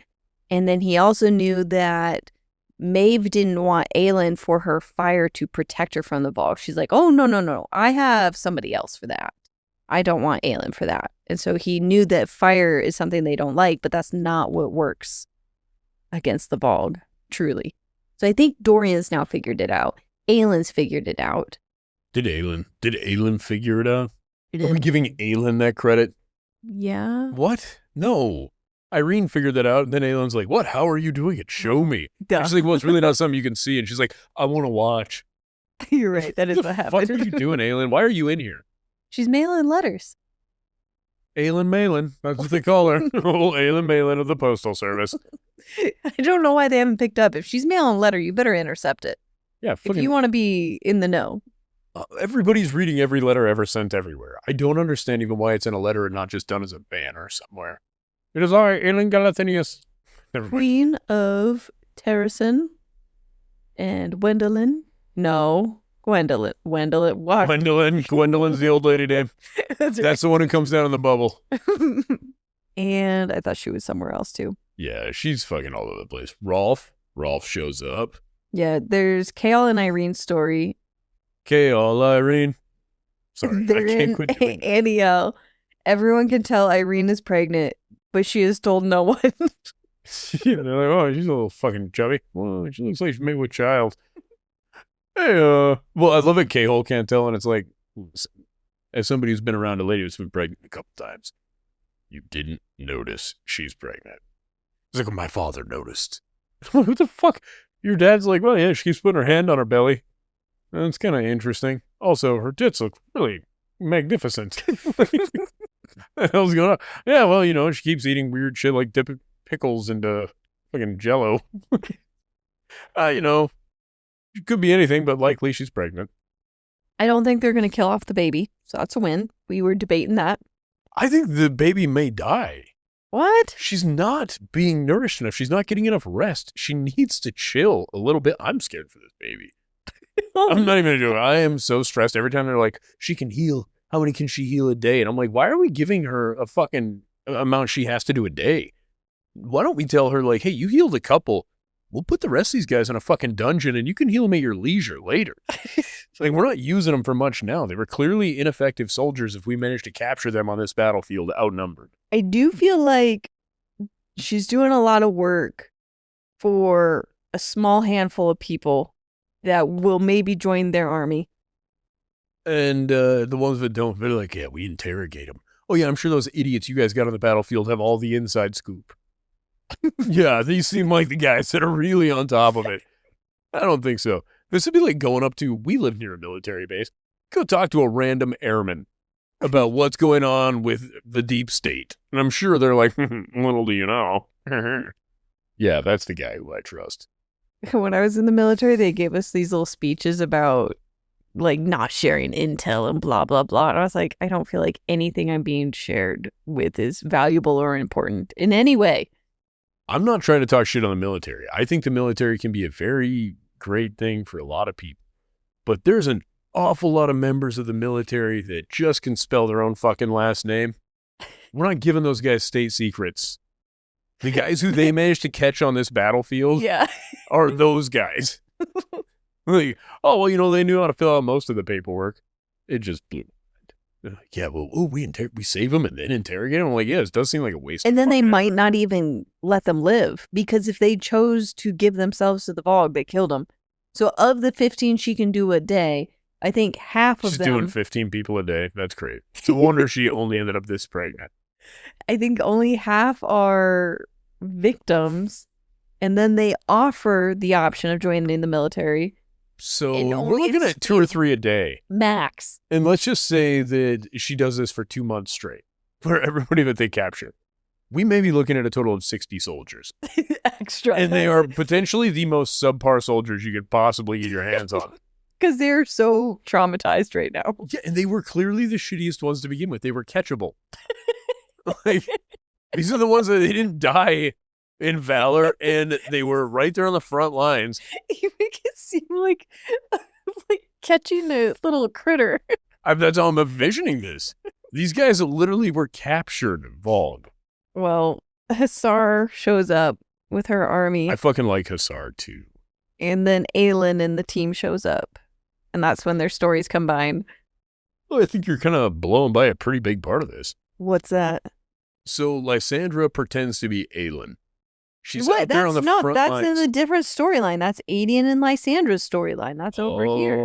And then he also knew that Maeve didn't want Aelin for her fire to protect her from the Volg. She's like, oh, no. I have somebody else for that. I don't want Aelin for that. And so he knew that fire is something they don't like, but that's not what works against the Volg, truly. So I think Dorian's now figured it out. Aelin's figured it out. Did Aelin figure it out? Are we giving Aelin that credit? Yeah. What? No. Irene figured that out, and then Aelin's like, what? How are you doing it? Show me. She's like, well, it's really not something you can see. And she's like, I want to watch. You're right. That is what happened. What are you doing, Aelin? Why are you in here? She's mailing letters. Aelin Malin. That's what they call her. Old Aelin Malin of the Postal Service. I don't know why they haven't picked up. If she's mailing a letter, you better intercept it. Yeah, if you want to be in the know. Everybody's reading every letter ever sent everywhere. I don't understand even why it's in a letter and not just done as a banner somewhere. It is I, Aelin Galathynius. Queen of Terracin and Gwendolyn. No, Gwendolyn. What? Gwendolyn's the old lady name. That's the one who comes down in the bubble. And I thought she was somewhere else too. Yeah, she's fucking all over the place. Rolf shows up. Yeah, there's Kale and Irene's story. Kale, Irene. Sorry, They're I can't in quit doing that. Aniel. Everyone can tell Irene is pregnant, but she has told no one. Yeah, they're like, oh, she's a little fucking chubby. Well, she looks like she's made with child. Hey, well, I love it. K-hole can't tell, and it's like, as somebody who's been around a lady who's been pregnant a couple times, you didn't notice she's pregnant. It's like, my father noticed. What the fuck? Your dad's like, well, yeah, she keeps putting her hand on her belly. That's kind of interesting. Also, her tits look really magnificent. What the hell's going on? Yeah, well, she keeps eating weird shit like dipping pickles into fucking Jello. It could be anything, but likely she's pregnant. I don't think they're going to kill off the baby, so that's a win. We were debating that. I think the baby may die. What? She's not being nourished enough. She's not getting enough rest. She needs to chill a little bit. I'm scared for this baby. I'm not even joking. I am so stressed every time they're like, she can heal. How many can she heal a day? And I'm like, why are we giving her a fucking amount she has to do a day? Why don't we tell her, like, hey, you healed a couple. We'll put the rest of these guys in a fucking dungeon and you can heal them at your leisure later. It's like, we're not using them for much now. They were clearly ineffective soldiers if we managed to capture them on this battlefield outnumbered. I do feel like she's doing a lot of work for a small handful of people that will maybe join their army. And the ones that don't, they're like, yeah, we interrogate them. Oh, yeah, I'm sure those idiots you guys got on the battlefield have all the inside scoop. Yeah, these seem like the guys that are really on top of it. I don't think so. This would be like going up to, we live near a military base. Go talk to a random airman about what's going on with the deep state. And I'm sure they're like, little do you know. Yeah, that's the guy who I trust. When I was in the military, they gave us these little speeches about like not sharing intel and blah, blah, blah. And I was like, I don't feel like anything I'm being shared with is valuable or important in any way. I'm not trying to talk shit on the military. I think the military can be a very great thing for a lot of people. But there's an awful lot of members of the military that just can spell their own fucking last name. We're not giving those guys state secrets. The guys who they managed to catch on this battlefield are those guys. Like, oh, well, they knew how to fill out most of the paperwork. It just blew. Yeah, well, we save them and then interrogate them. I'm like, yeah, it does seem like a waste. And then they might not even let them live because if they chose to give themselves to the Vogue, they killed them. So of the 15 she can do a day, I think half of She's them. She's doing 15 people a day. That's great. It's a wonder she only ended up this pregnant. I think only half are victims, and then they offer the option of joining the military. So we're looking at 2 or 3 a day. Max. And let's just say that she does this for 2 months straight for everybody that they capture. We may be looking at a total of 60 soldiers. Extra. And they are potentially the most subpar soldiers you could possibly get your hands on. Because they're so traumatized right now. Yeah, and they were clearly the shittiest ones to begin with. They were catchable. Like, these are the ones that they didn't die in valor, and they were right there on the front lines. You make it seem like catching a little critter. That's how I'm envisioning this. These guys literally were captured, Vogue. Well, Hussar shows up with her army. I fucking like Hussar, too. And then Aelin and the team shows up. And that's when their stories combine. Well, I think you're kind of blowing by a pretty big part of this. What's that? So Lysandra pretends to be Aelin. She's out there on the front lines. That's in a different storyline. That's Adian and Lysandra's storyline. That's over here.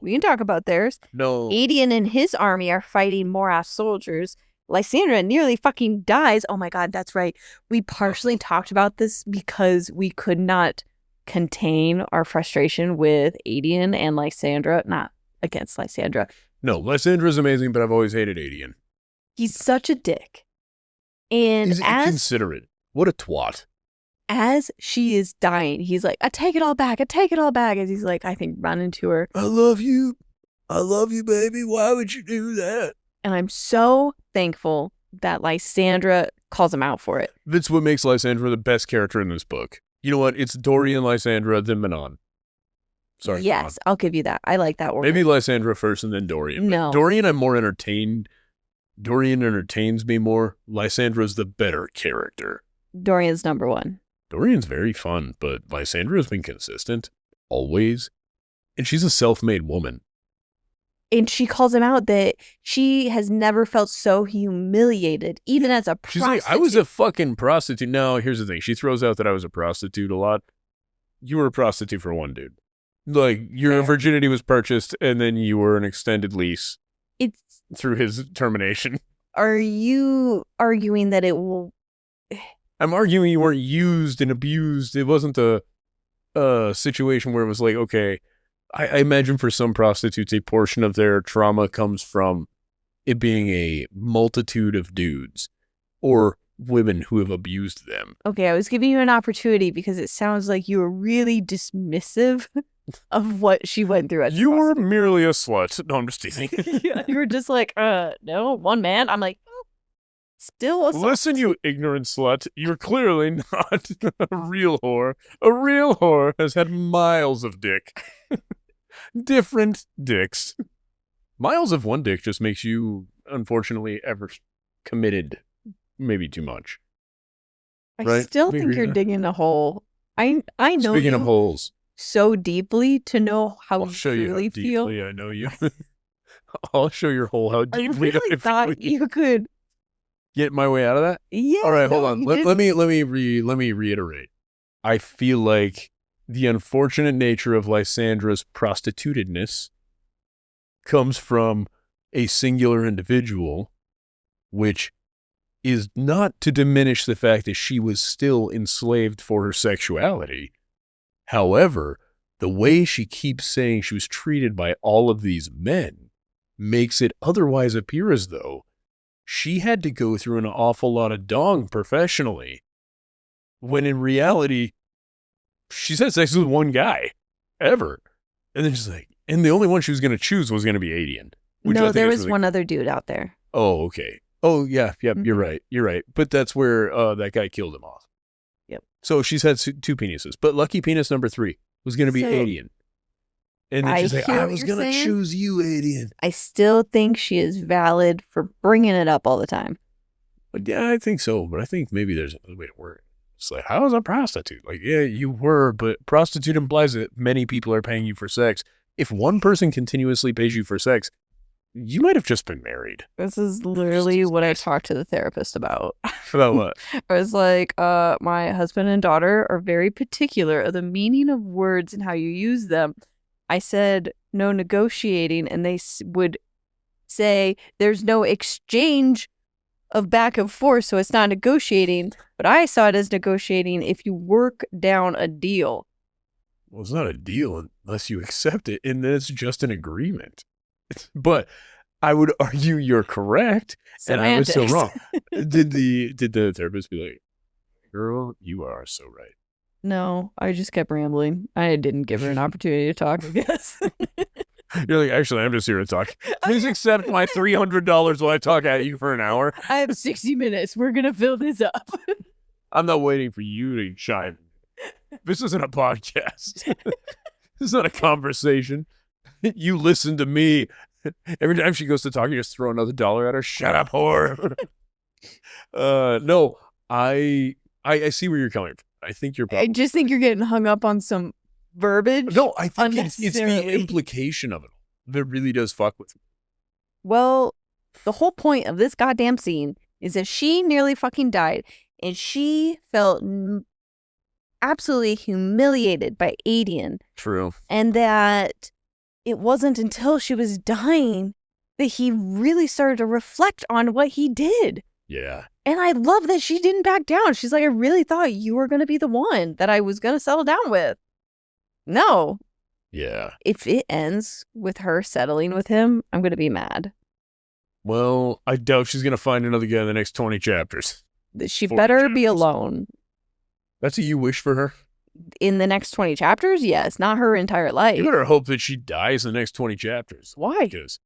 We can talk about theirs. No. Adian and his army are fighting Morass soldiers. Lysandra nearly fucking dies. Oh my God, that's right. We partially talked about this because we could not contain our frustration with Adian and Lysandra. Not against Lysandra. No, Lysandra's amazing, but I've always hated Adian. He's such a dick. And He's inconsiderate. What a twat. As she is dying, he's like, I take it all back. I take it all back. As he's like, I think, running to her. I love you. I love you, baby. Why would you do that? And I'm so thankful that Lysandra calls him out for it. That's what makes Lysandra the best character in this book. You know what? It's Dorian, Lysandra, then Manon. Sorry. Yes, I'll give you that. I like that order. Maybe Lysandra first and then Dorian. No. Dorian, I'm more entertained. Dorian entertains me more. Lysandra's the better character. Dorian's number one. Dorian's very fun, but Lysandra's been consistent. Always. And she's a self-made woman. And she calls him out that she has never felt so humiliated, even as a prostitute. She's like, I was a fucking prostitute. No, here's the thing. She throws out that I was a prostitute a lot. You were a prostitute for one dude. Like, your virginity was purchased, and then you were an extended lease. It's through his termination. Are you arguing that it will... I'm arguing you weren't used and abused. It wasn't a situation where it was like, okay, I imagine for some prostitutes, a portion of their trauma comes from it being a multitude of dudes or women who have abused them. Okay, I was giving you an opportunity because it sounds like you were really dismissive of what she went through. You were merely a slut. No, I'm just teasing. Yeah, you were just like, no, one man. I'm like, oh, still a slut. Listen, you ignorant slut. You're clearly not a real whore. A real whore has had miles of dick. Different dicks. Miles of one dick just makes you, unfortunately, ever committed maybe too much. I still think you're digging a hole. I know Speaking you of holes. so deeply to know how I'll you show you truly how feel. deeply I know you. I'll show your hole how I deeply really thought feel. you could Get my way out of that? Yeah. All right, hold no, on. you Let me didn't. reiterate. I feel like the unfortunate nature of Lysandra's prostitutedness comes from a singular individual, which is not to diminish the fact that she was still enslaved for her sexuality. However, the way she keeps saying she was treated by all of these men makes it otherwise appear as though she had to go through an awful lot of dong professionally, when in reality, she's had sex with one guy, ever. And then she's like, and the only one she was going to choose was going to be Adian. No, there was really one other dude out there. Oh, okay. Oh, yeah, you're right. You're right. But that's where that guy killed him off. Yep. So she's had two penises. But lucky penis number 3 was going to be Adian. And then she's like, I was going to choose you, Adian. I still think she is valid for bringing it up all the time. But yeah, I think so. But I think maybe there's another way to word it. It's like, how is a prostitute? Like, yeah, you were, but prostitute implies that many people are paying you for sex. If one person continuously pays you for sex, you might have just been married. This is literally what I talked to the therapist about. About what? I was like, my husband and daughter are very particular of the meaning of words and how you use them. I said, no negotiating, and they would say, there's no exchange of back and forth, so it's not negotiating. But I saw it as negotiating if you work down a deal. Well, it's not a deal unless you accept it, and then it's just an agreement. But I would argue you're correct, and I was so wrong. Did the therapist be like, girl, you are so right? No, I just kept rambling. I didn't give her an opportunity to talk, I guess. You're like, actually, I'm just here to talk. Please accept my $300 while I talk at you for an hour. I have 60 minutes. We're going to fill this up. I'm not waiting for you to chime. This isn't a podcast. This is not a conversation. You listen to me. Every time she goes to talk, you just throw another dollar at her. Shut up, whore. No, I see where you're coming from. I think you're probably... I just think you're getting hung up on some verbiage. No, I think it's the implication of it that really does fuck with me. Well, the whole point of this goddamn scene is that she nearly fucking died, and she felt absolutely humiliated by Adian. True. And that it wasn't until she was dying that he really started to reflect on what he did. Yeah. And I love that she didn't back down. She's like, I really thought you were going to be the one that I was going to settle down with. No. Yeah. If it ends with her settling with him, I'm going to be mad. Well, I doubt she's going to find another guy in the next 20 chapters. She better be alone. That's what you wish for her? In the next 20 chapters? Yes, not her entire life. You better hope that she dies in the next 20 chapters. Why? Because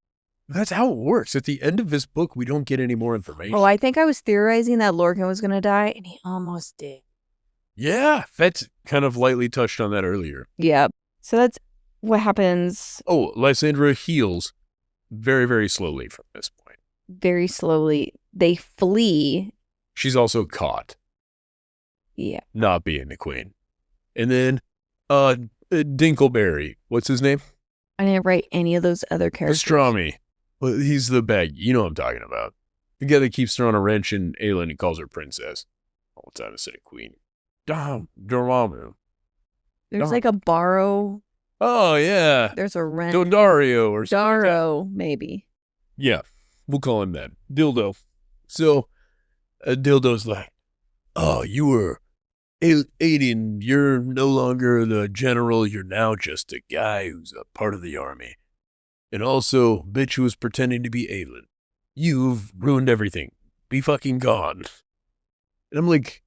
that's how it works. At the end of this book, we don't get any more information. Oh, I think I was theorizing that Lorcan was going to die, and he almost did. Yeah, that's kind of lightly touched on that earlier. Yeah. So that's what happens Oh, Lysandra heals very, very slowly from this point. very slowly. They flee. She's also caught Yeah. not being the queen. And then Dinkleberry, what's his name? I didn't write any of those other characters. Pastrami. Well, he's the bag. You know what I'm talking about. The guy that keeps throwing a wrench in Aelin and calls her princess all the time instead of queen. Dormammu. There's like a Borrow. Oh, yeah. There's a Ren. Dondario or something. Darrow, maybe. Yeah, we'll call him that. Dildo. So, Dildo's like, oh, you were Aiden, you're no longer the general, you're now just a guy who's a part of the army. And also, bitch who was pretending to be Aelin. You've ruined everything. Be fucking gone. And I'm like...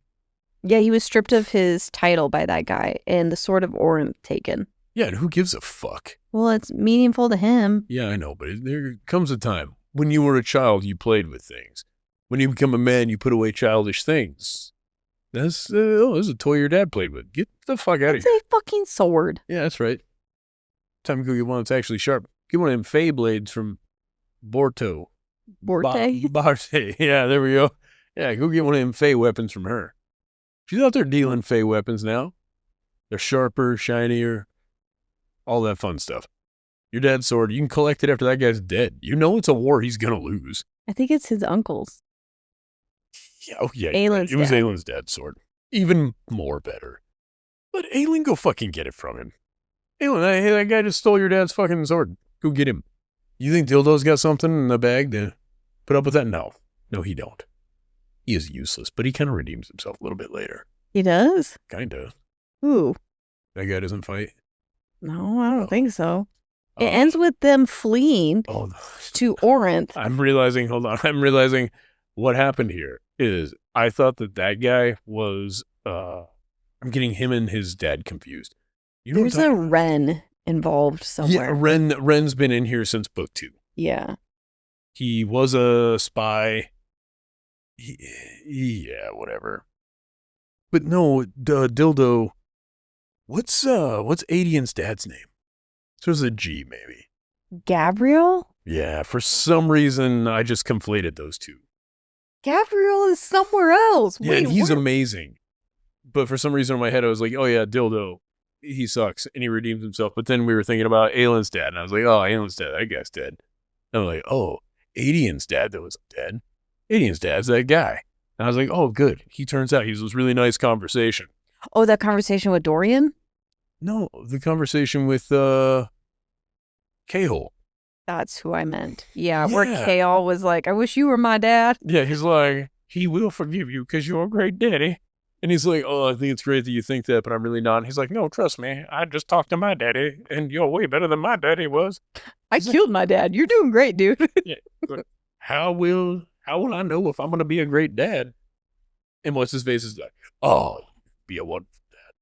Yeah, he was stripped of his title by that guy and the Sword of Orin taken. Yeah, and who gives a fuck? Well, it's meaningful to him. Yeah, I know, but there comes a time. When you were a child, you played with things. When you become a man, you put away childish things. That's, this is a toy your dad played with. Get the fuck out of It's here. a fucking sword. Yeah, that's right. Time to go get one that's actually sharp. Get one of them Fey blades from Borto. Borte? Barte. Yeah, there we go. Yeah, go get one of them Fey weapons from her. She's out there dealing Fey weapons now. They're sharper, shinier, all that fun stuff. Your dad's sword, you can collect it after that guy's dead. You know it's a war he's going to lose. I think it's his uncle's. Yeah, oh yeah. Aelin's it was dad. Aelin's dad's sword. Even more better. Let Aelin go fucking get it from him. Aelin, hey, that guy just stole your dad's fucking sword. Go get him. You think Dildo's got something in the bag to put up with that? No. No, he don't. He is useless, but he kind of redeems himself a little bit later. He does? Kind of. Ooh. That guy doesn't fight. No, I don't think so. It Oh. ends with them fleeing Oh, to Orinth. I'm realizing what happened here is I thought that guy was, I'm getting him and his dad confused. You know There's a Ren involved somewhere. Yeah, Ren's been in here since book 2. Yeah. He was a spy. Yeah, whatever. But no, Dildo. What's Adian's dad's name? There's a G, maybe. Gabriel? Yeah, for some reason I just conflated those two. Gabriel is somewhere else. Yeah, Wait, and he's where- amazing. But for some reason in my head I was like, oh yeah, Dildo. He sucks and he redeems himself. But then we were thinking about Aelin's dad, and I was like, oh, Aelin's dad, that guy's dead. And I'm like, oh, Adian's dad that was dead. Adian's dad's that guy. And I was like, oh, good. He turns out he was this really nice conversation. Oh, that conversation with Dorian? No, the conversation with K-Hole. That's who I meant. Yeah, where Yeah. Kale was like, I wish you were my dad. Yeah, he's like, he will forgive you because you're a great daddy. And he's like, oh, I think it's great that you think that, but I'm really not. And he's like, no, trust me. I just talked to my daddy, and you're way better than my daddy was. I killed my dad. You're doing great, dude. How will I know if I'm going to be a great dad? And what's his face is like, oh, be a wonderful dad.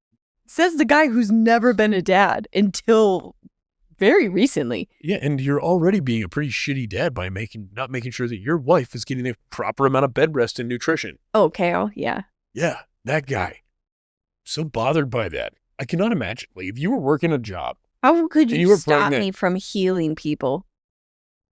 Says the guy who's never been a dad until very recently. Yeah, and you're already being a pretty shitty dad by not making sure that your wife is getting the proper amount of bed rest and nutrition. Oh, Kale, yeah. Yeah, that guy. So bothered by that. I cannot imagine. Like, if you were working a job, How could And you, you were stop pregnant. me from healing people?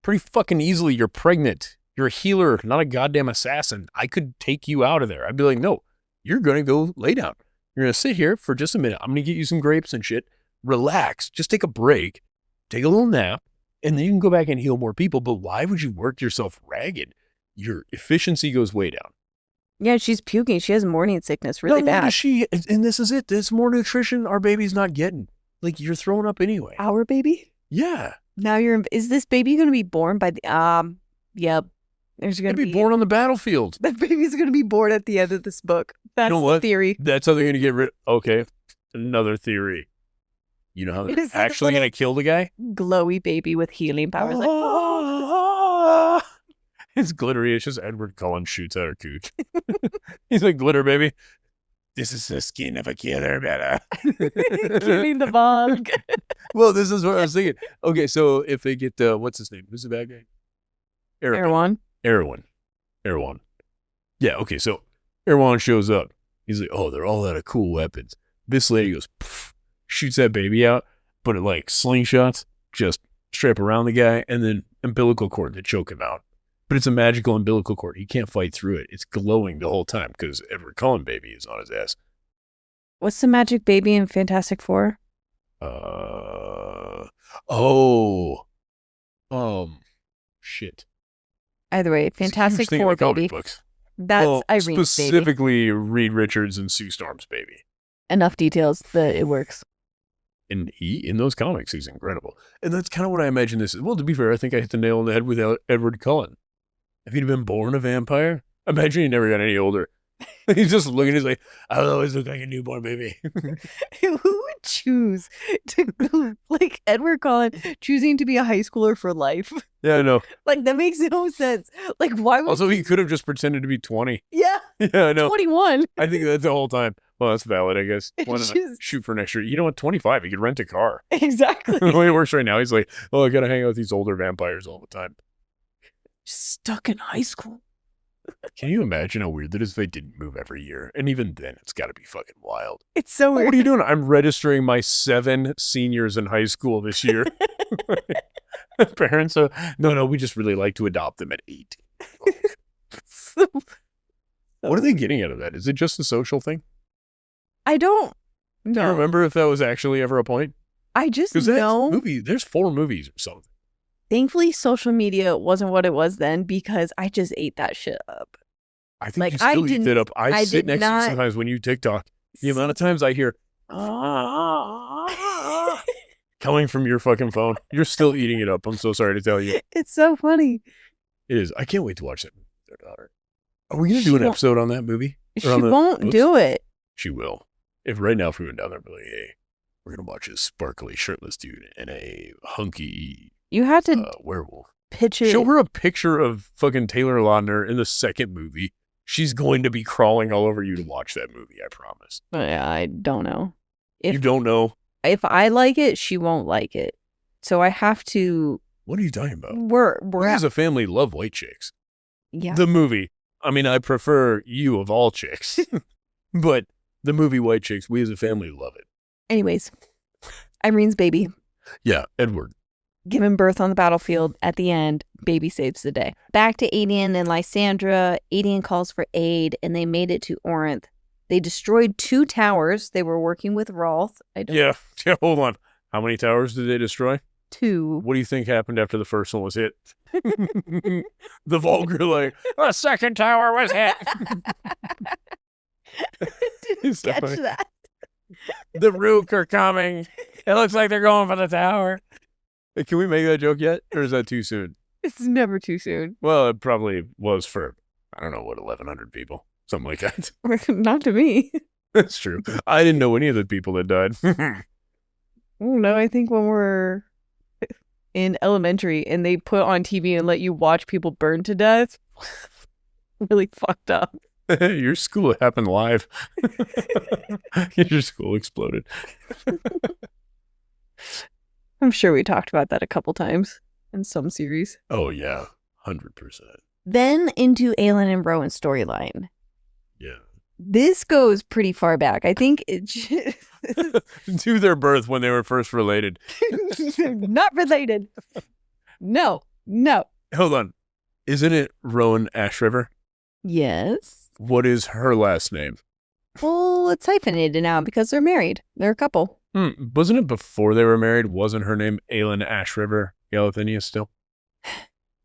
pretty fucking easily, you're pregnant. You're a healer, not a goddamn assassin. I could take you out of there. I'd be like, no, you're going to go lay down. You're going to sit here for just a minute. I'm going to get you some grapes and shit. Relax. Just take a break. Take a little nap. And then you can go back and heal more people. But why would you work yourself ragged? Your efficiency goes way down. Yeah, she's puking. She has morning sickness really Not only bad. does she, and this is it. There's more nutrition our baby's not getting. Like, you're throwing up anyway. Our baby? Yeah. Now is this baby going to be born by the, yep. There's going They'd to be born on the battlefield. That baby's going to be born at the end of this book. That's know the what? theory. That's how they're going to get rid. Okay. Another theory. You know how It they're is like a actually going to kill the guy? Glowy baby with healing powers. Like, It's glittery. It's just Edward Cullen shoots at her cooch. He's like, glitter, baby. This is the skin of a killer, better. killing the bug. Well, this is what I was thinking. Okay, so if they get, what's his name? Who's the bad guy? Erewhon. Erewhon. Yeah, okay, so Erewhon shows up. He's like, oh, they're all out of cool weapons. This lady goes, pff, shoots that baby out, but it like slingshots, just strap around the guy, and then umbilical cord to choke him out. But it's a magical umbilical cord. He can't fight through it. It's glowing the whole time because Edward Cullen baby is on his ass. What's the magic baby in Fantastic Four? Oh, shit. Either way, It's a huge Fantastic thing in Four the comic baby. books. That's Irene's baby. Specifically Reed Richards and Sue Storm's baby. Enough details that it works. And in those comics, he's incredible. And that's kind of what I imagine this is. Well, to be fair, I think I hit the nail on the head with Edward Cullen. If he'd been born a vampire, imagine he never got any older. He's just looking, he's like, I'll always look like a newborn baby. Who would choose to, like, Edward Cullen choosing to be a high schooler for life? Yeah, I know. Like, that makes no sense. Like, why would Also, he could have just pretended to be 20. Yeah. Yeah, I know. 21. I think that's the whole time. Well, that's valid, I guess. Why not shoot for next year? You know what? 25, he could rent a car. Exactly. The way it works right now, he's like, oh, I got to hang out with these older vampires all the time. Stuck in high school. Can you imagine how weird that is if they didn't move every year? And even then, it's got to be fucking wild. It's so weird. What are you doing? I'm registering my 7 seniors in high school this year. Parents are, no, we just really like to adopt them at 18. What are they getting out of that? Is it just a social thing? I don't know. Do you remember if that was actually ever a point? I just Because know. There's 4 movies or something. Thankfully, social media wasn't what it was then because I just ate that shit up. I think Like, you still eat that up. I sit did next to you not- sometimes when you TikTok. The amount of times I hear coming from your fucking phone, you're still eating it up. I'm so sorry to tell you. It's so funny. It is. I can't wait to watch that movie with their daughter. Are we going to do She an won't- episode on that movie? She Or on the won't books? do it. She will. If right now, if we went down there, be like, hey, we're going to watch this sparkly, shirtless dude and a hunky You had to werewolf. pitch it. Show her a picture of fucking Taylor Lautner in the second movie. She's going to be crawling all over you to watch that movie, I promise. I don't know. You don't know? If I like it, she won't like it. So I have to. What are you talking about? We're We as a family love white chicks. yeah. The movie. I mean, I prefer you of all chicks. But the movie White Chicks, we as a family love it. Anyways, Irene's baby. Yeah, Edward. Given birth on the battlefield, at the end, baby saves the day. Back to Adian and Lysandra. Adian calls for aid, and they made it to Orinth. They destroyed 2 towers. They were working with Rolth. Yeah, hold on. How many towers did they destroy? 2. What do you think happened after the first one was hit? The vulgar, like, the second tower was hit. Didn't catch that. The Rook are coming. It looks like they're going for the tower. Hey, can we make that joke yet? Or is that too soon? It's never too soon. Well, it probably was for, I don't know, what, 1,100 people? Something like that. Not to me. That's true. I didn't know any of the people that died. No, I think when we're in elementary and they put on TV and let you watch people burn to death, really fucked up. Your school happened live. Your school exploded. I'm sure we talked about that a couple times in some series. Oh, yeah. 100%. Then into Aelin and Rowan's storyline. Yeah. This goes pretty far back. I think it just... To their birth when they were first related. Not related. No. Hold on. Isn't it Rowan Ashriver? Yes. What is her last name? Well, it's hyphenated now because they're married. They're a couple. Wasn't it before they were married? Wasn't her name Aelin Ashriver? Galathinius still?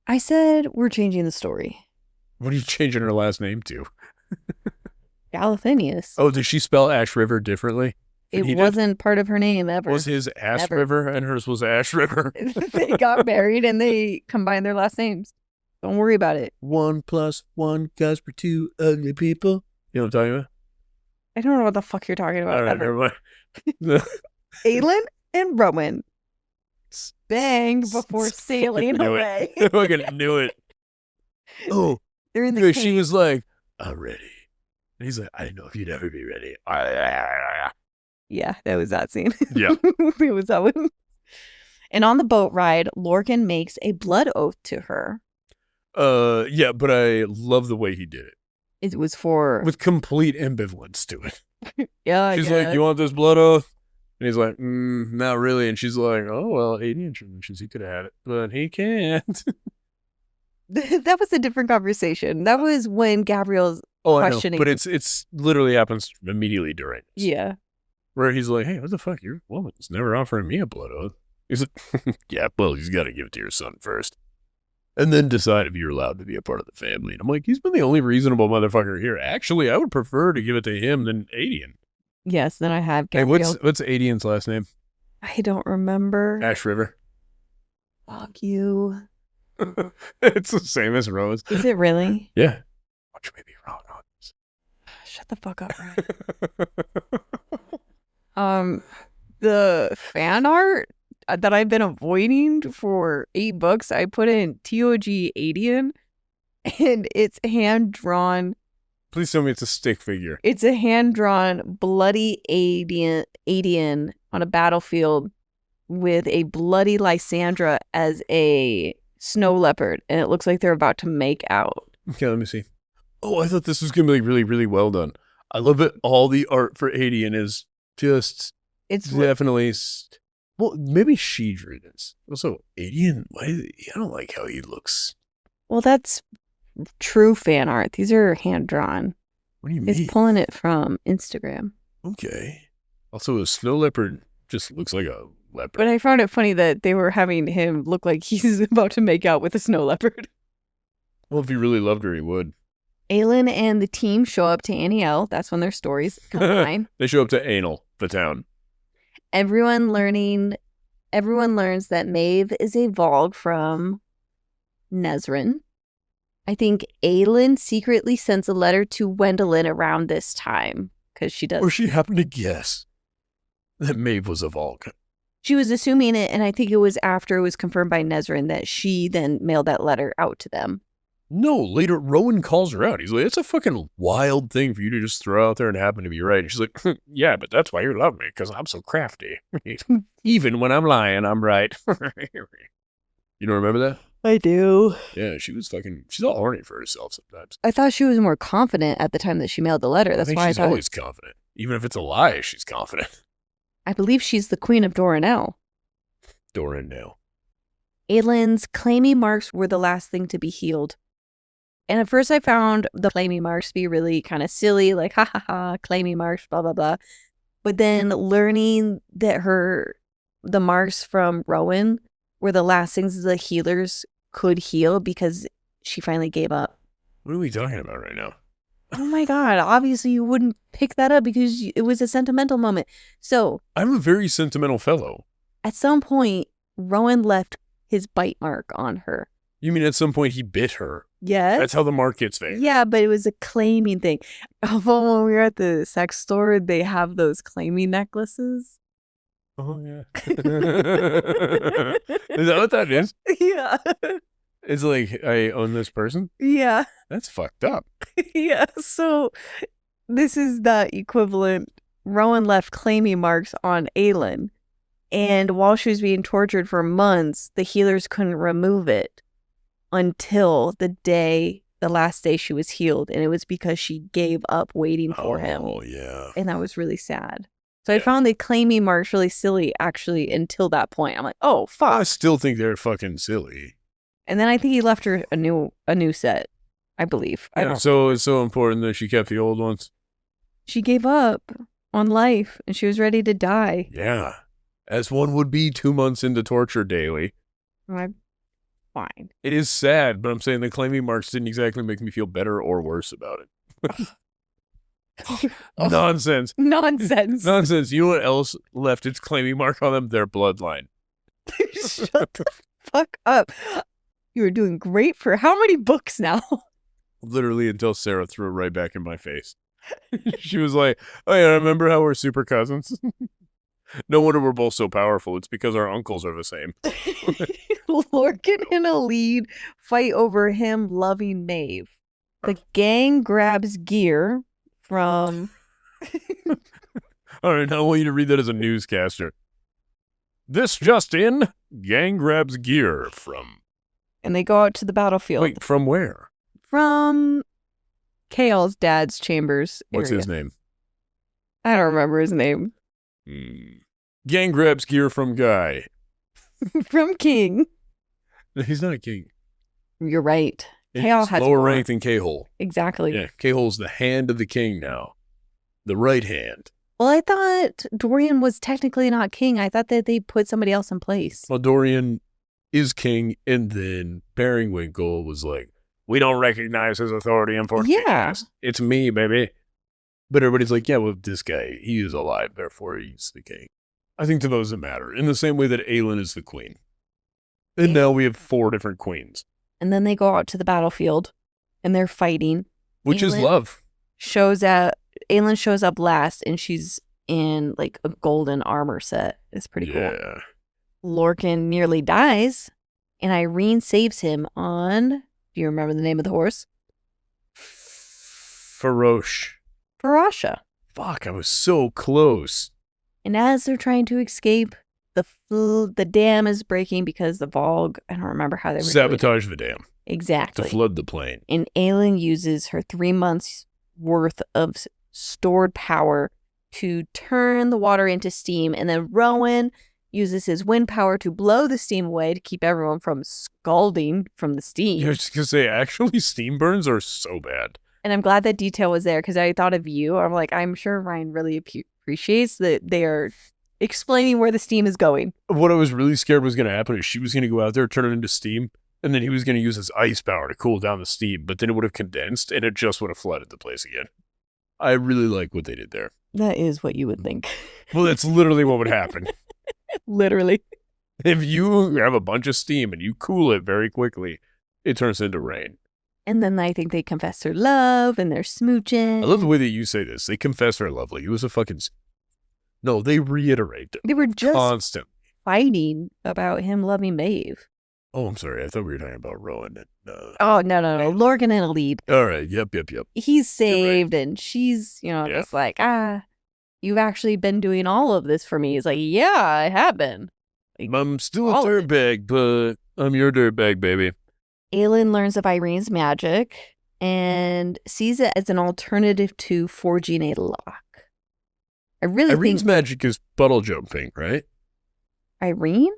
I said we're changing the story. What are you changing her last name to? Galathinius. Oh, did she spell Ash River differently? It wasn't part of her name ever. Was his Ash Ever. River and hers was Ash River? They got married and they combined their last names. Don't worry about it. 1 + 1 goes for 2 ugly people. You know what I'm talking about? I don't know what the fuck you're talking about. All right, ever. never mind. Aelin and Rowan banged before sailing Knew away. I fucking knew it. Oh, They're in the because she cave. was like, I'm ready. And he's like, I didn't know if you'd ever be ready. Yeah, that was that scene. Yeah. It was that one. And on the boat ride, Lorcan makes a blood oath to her. Yeah, but I love the way he did it. It was for with complete ambivalence to it. yeah. She's like, "You want this blood oath?" And he's like, "Not really." And she's like, "Oh well, 80 inches. He could have had it, but he can't." That was a different conversation. That was when Gabriel's Oh, I know, questioning. but it's literally happens immediately during this. Yeah. Where he's like, "Hey, what the fuck? Your woman's never offering me a blood oath." He's like, "Yeah, well, he's got to give it to your son first, and then decide if you're allowed to be a part of the family." And I'm like, he's been the only reasonable motherfucker here. Actually, I would prefer to give it to him than Adian. Yes, then I have Hey, Gabriel. what's Adian's last name? I don't remember. Ash River. Fuck you. It's the same as Rose. Is it really? Yeah. Watch me be wrong on this. Shut the fuck up, Ryan. The fan art that I've been avoiding for 8 books, I put in TOG Adian, and it's hand drawn. Please tell me it's a stick figure. It's a hand drawn bloody Adian on a battlefield with a bloody Lysandra as a snow leopard, and it looks like they're about to make out. Okay, let me see. Oh, I thought this was going to be really, really well done. I love it. All the art for Adian is just It's definitely... Well, maybe she drew this. Also, Adian, I don't like how he looks. well, that's true fan art. These are hand drawn. What do you mean? It's pulling it from Instagram. Okay. Also, a snow leopard just looks like a leopard. But I found it funny that they were having him look like he's about to make out with a snow leopard. Well, if he really loved her, he would. Aelin and the team show up to Annie L. That's when their stories combine. They show up to Anal, the town. Everyone learns that Maeve is a Vogue from Nezrin. I think Aelin secretly sends a letter to Wendelin around this time because she does. Or she happened to guess that Maeve was a Volk. She was assuming it, and I think it was after it was confirmed by Nezrin that she then mailed that letter out to them. No, later Rowan calls her out. He's like, "It's a fucking wild thing for you to just throw out there and happen to be right." And she's like, "Yeah, but that's why you love me, because I'm so crafty. Even when I'm lying, I'm right." You don't remember that? I do. Yeah, she's all horny for herself sometimes. I thought she was more confident at the time that she mailed the letter. That's why she's always confident. Even if it's a lie, she's confident. I believe she's the queen of Doranel. Doranel. Aelin's claimy marks were the last thing to be healed. And at first I found the claimy marks to be really kind of silly, like, ha ha ha, claimy marks, blah, blah, blah. But then learning that the marks from Rowan were the last things the healers could heal because she finally gave up. What are we talking about right now? Oh my God, obviously you wouldn't pick that up because it was a sentimental moment. So I'm a very sentimental fellow. at some point, Rowan left his bite mark on her. You mean at some point he bit her? Yes. That's how the mark gets fake. Yeah, but it was a claiming thing. Although when we were at the sex store, they have those claiming necklaces. Oh, yeah. Is that what that is? Yeah. It's like, I own this person? Yeah. That's fucked up. Yeah. So this is the equivalent. Rowan left claiming marks on Aelin. And while she was being tortured for months, the healers couldn't remove it until the last day she was healed. And it was because she gave up waiting for him. Oh, yeah. And that was really sad. So I found the claiming marks really silly, actually, until that point. I'm like, oh, fuck. I still think they're fucking silly. And then I think he left her a new set, I believe. Yeah, so it's so important that she kept the old ones. She gave up on life, and she was ready to die. Yeah. As one would be 2 months into torture daily. I'm fine. It is sad, but I'm saying the claiming marks didn't exactly make me feel better or worse about it. Nonsense. Nonsense. Nonsense. You know what else left its claiming mark on them? Their bloodline. Shut the fuck up. You were doing great for how many books now? Literally until Sarah threw it right back in my face. She was like, "Oh yeah, remember how we're super cousins?" No wonder we're both so powerful. It's because our uncles are the same. Lorcan and Alid fight over him loving Maeve. The gang grabs gear from... All right, now I want you to read that as a newscaster. This just in, gang grabs gear from... And they go out to the battlefield. Wait, from where? From Chaol's dad's chambers What's area. his name? I don't remember his name. Gang grabs gear from guy. From King. He's not a king. You're right. He's Chaol has lower more. rank than K-Hole. Exactly. Yeah, K-Hole's the hand of the king now. The right hand. Well, I thought Dorian was technically not king. I thought that they put somebody else in place. Well, Dorian is king, and then Periwinkle was like, we don't recognize his authority, unfortunately. Yeah. It's me, baby. But everybody's like, yeah, well, this guy, he is alive, therefore he's the king. I think to those that matter, in the same way that Aelin is the queen. And now we have 4 different queens. And then they go out to the battlefield, and they're fighting. Which is love. Aelin shows up last, and she's in like a golden armor set. It's pretty cool. Lorcan nearly dies, and Irene saves him on, do you remember the name of the horse? Farasha. Fuck, I was so close. And as they're trying to escape, the dam is breaking because the Volg, I don't remember how they were Sabotage the dam. Exactly. To flood the plain. And Aelin uses her 3 months worth of stored power to turn the water into steam, and then Rowan uses his wind power to blow the steam away to keep everyone from scalding from the steam. I was just going to say, actually, steam burns are so bad. And I'm glad that detail was there because I thought of you. I'm like, I'm sure Ryan really appreciates that they are explaining where the steam is going. What I was really scared was going to happen is she was going to go out there, turn it into steam, and then he was going to use his ice power to cool down the steam, but then it would have condensed, and it just would have flooded the place again. I really like what they did there. That is what you would think. Well, that's literally what would happen. Literally. If you have a bunch of steam and you cool it very quickly, it turns into rain. And then I think they confess their love and they're smooching. I love the way that you say this. They confess their love. Like, it was a fucking... No, they reiterate. They were just constant fighting about him loving Maeve. Oh, I'm sorry. I thought we were talking about Rowan. And, Oh, no. Lorcan and Alid. All right. Yep. He's saved, and she's, just like, you've actually been doing all of this for me. He's like, yeah, I have been. Like, I'm still a dirtbag, but I'm your dirtbag, baby. Aelin learns of Irene's magic and sees it as an alternative to forging a lock. Irene's magic is puddle jumping, right? Irene?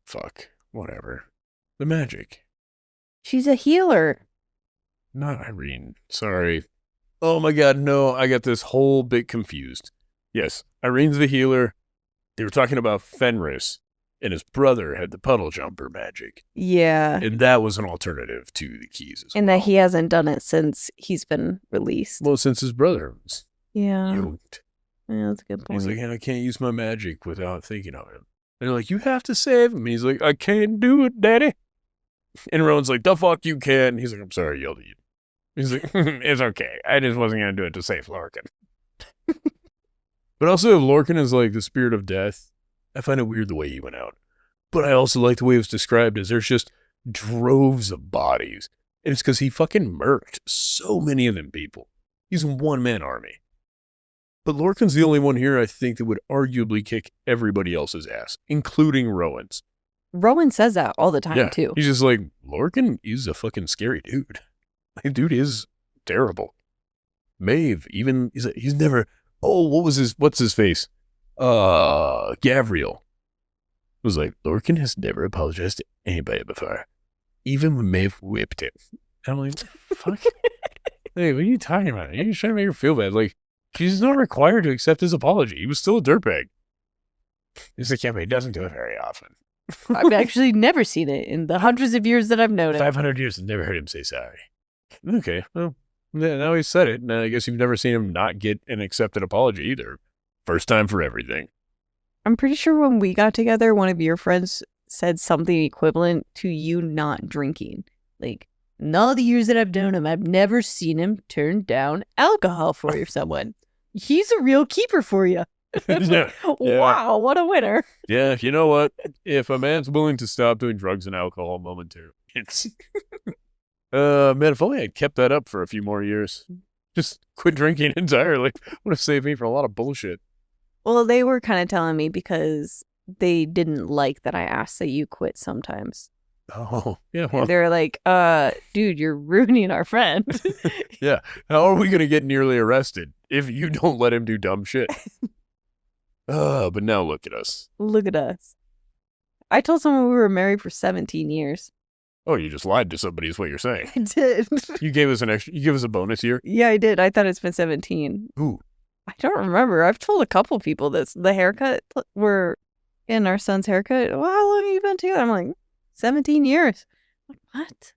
Fuck. Whatever. The magic. She's a healer. Not Irene. Sorry. Oh my god, no. I got this whole bit confused. Yes, Irene's the healer. They were talking about Fenris, and his brother had the puddle jumper magic. Yeah. And that was an alternative to the keys as well. And that he hasn't done it since he's been released. Well, since his brother was yoked. Yeah, that's a good point. He's like, I can't use my magic without thinking of him. And they're like, you have to save him. And he's like, I can't do it, daddy. And Rowan's like, the fuck you can. And he's like, I'm sorry I yelled at you. He's like, it's okay. I just wasn't going to do it to save Lorcan. But also, if Lorcan is like the spirit of death, I find it weird the way he went out. But I also like the way it was described as there's just droves of bodies. And it's because he fucking murked so many of them people. He's a one-man army. But Lorcan's the only one here, I think, that would arguably kick everybody else's ass, including Rowan's. Rowan says that all the time, too. He's just like, Lorcan is a fucking scary dude. Like, dude is terrible. Maeve, even, he's never... Oh, what's his face? Gavriel. Was like, Lorcan has never apologized to anybody before. Even when Maeve whipped him. And I'm like, fuck? Hey, what are you talking about? You're just trying to make her feel bad. Like, she's not required to accept his apology. He was still a dirtbag. He's like, yeah, but he doesn't do it very often. I've actually never seen it in the hundreds of years that I've known him. 500 years, I've never heard him say sorry. Okay, well, now he's said it. Now I guess you've never seen him not get an accepted apology either. First time for everything. I'm pretty sure when we got together, one of your friends said something equivalent to you not drinking. Like, in all the years that I've known him, I've never seen him turn down alcohol for someone. He's a real keeper for you. Yeah. Wow, what a winner. Yeah, you know what? If a man's willing to stop doing drugs and alcohol momentarily, it's... man, if only I'd kept that up for a few more years. Just quit drinking entirely. Would have saved me from a lot of bullshit. Well, they were kind of telling me because they didn't like that I asked that you quit sometimes. Oh, yeah. Well, And they're like, dude, you're ruining our friend. yeah. How are we going to get nearly arrested if you don't let him do dumb shit? But now look at us. Look at us. I told someone we were married for 17 years. Oh, you just lied to somebody is what you're saying. I did. You gave us a bonus year? Yeah, I did. I thought it's been 17. Ooh. I don't remember. I've told a couple people this. The haircut, we're in our son's haircut. Well, how long have you been together? I'm like, 17 years. Like, what?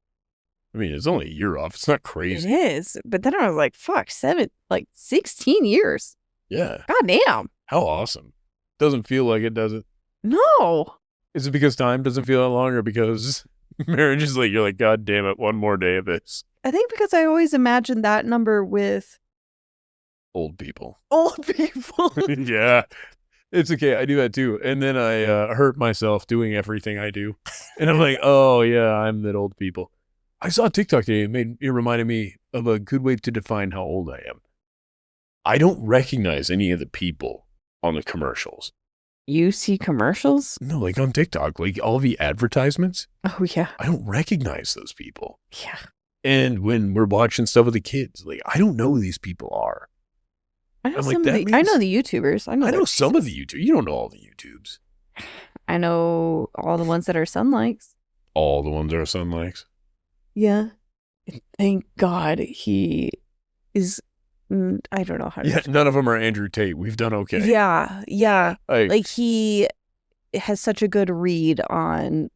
I mean, it's only a year off. It's not crazy. It is. But then I was like, fuck, 16 years. Yeah. God damn. How awesome. Doesn't feel like it, does it? No. Is it because time doesn't feel that long or because marriage is like, you're like, God damn it, one more day of this? I think because I always imagined that number with Old people. old people. Yeah. It's okay. I do that too. And then I hurt myself doing everything I do. And I'm like, oh, yeah, I'm that old people. I saw a TikTok today. It reminded me of a good way to define how old I am. I don't recognize any of the people on the commercials. You see commercials? No, like on TikTok, like all the advertisements. Oh, yeah. I don't recognize those people. Yeah. And when we're watching stuff with the kids, like, I don't know who these people are. I know I'm like, some that of the, I means- know the YouTubers. I know I know some of the YouTube. You don't know all the YouTubes. I know all the ones that our son likes. All the ones our son likes. Yeah. Thank God he is. I don't know how to. Yeah, none of them are Andrew Tate. We've done okay. Yeah. Yeah. Like, Like he has such a good read on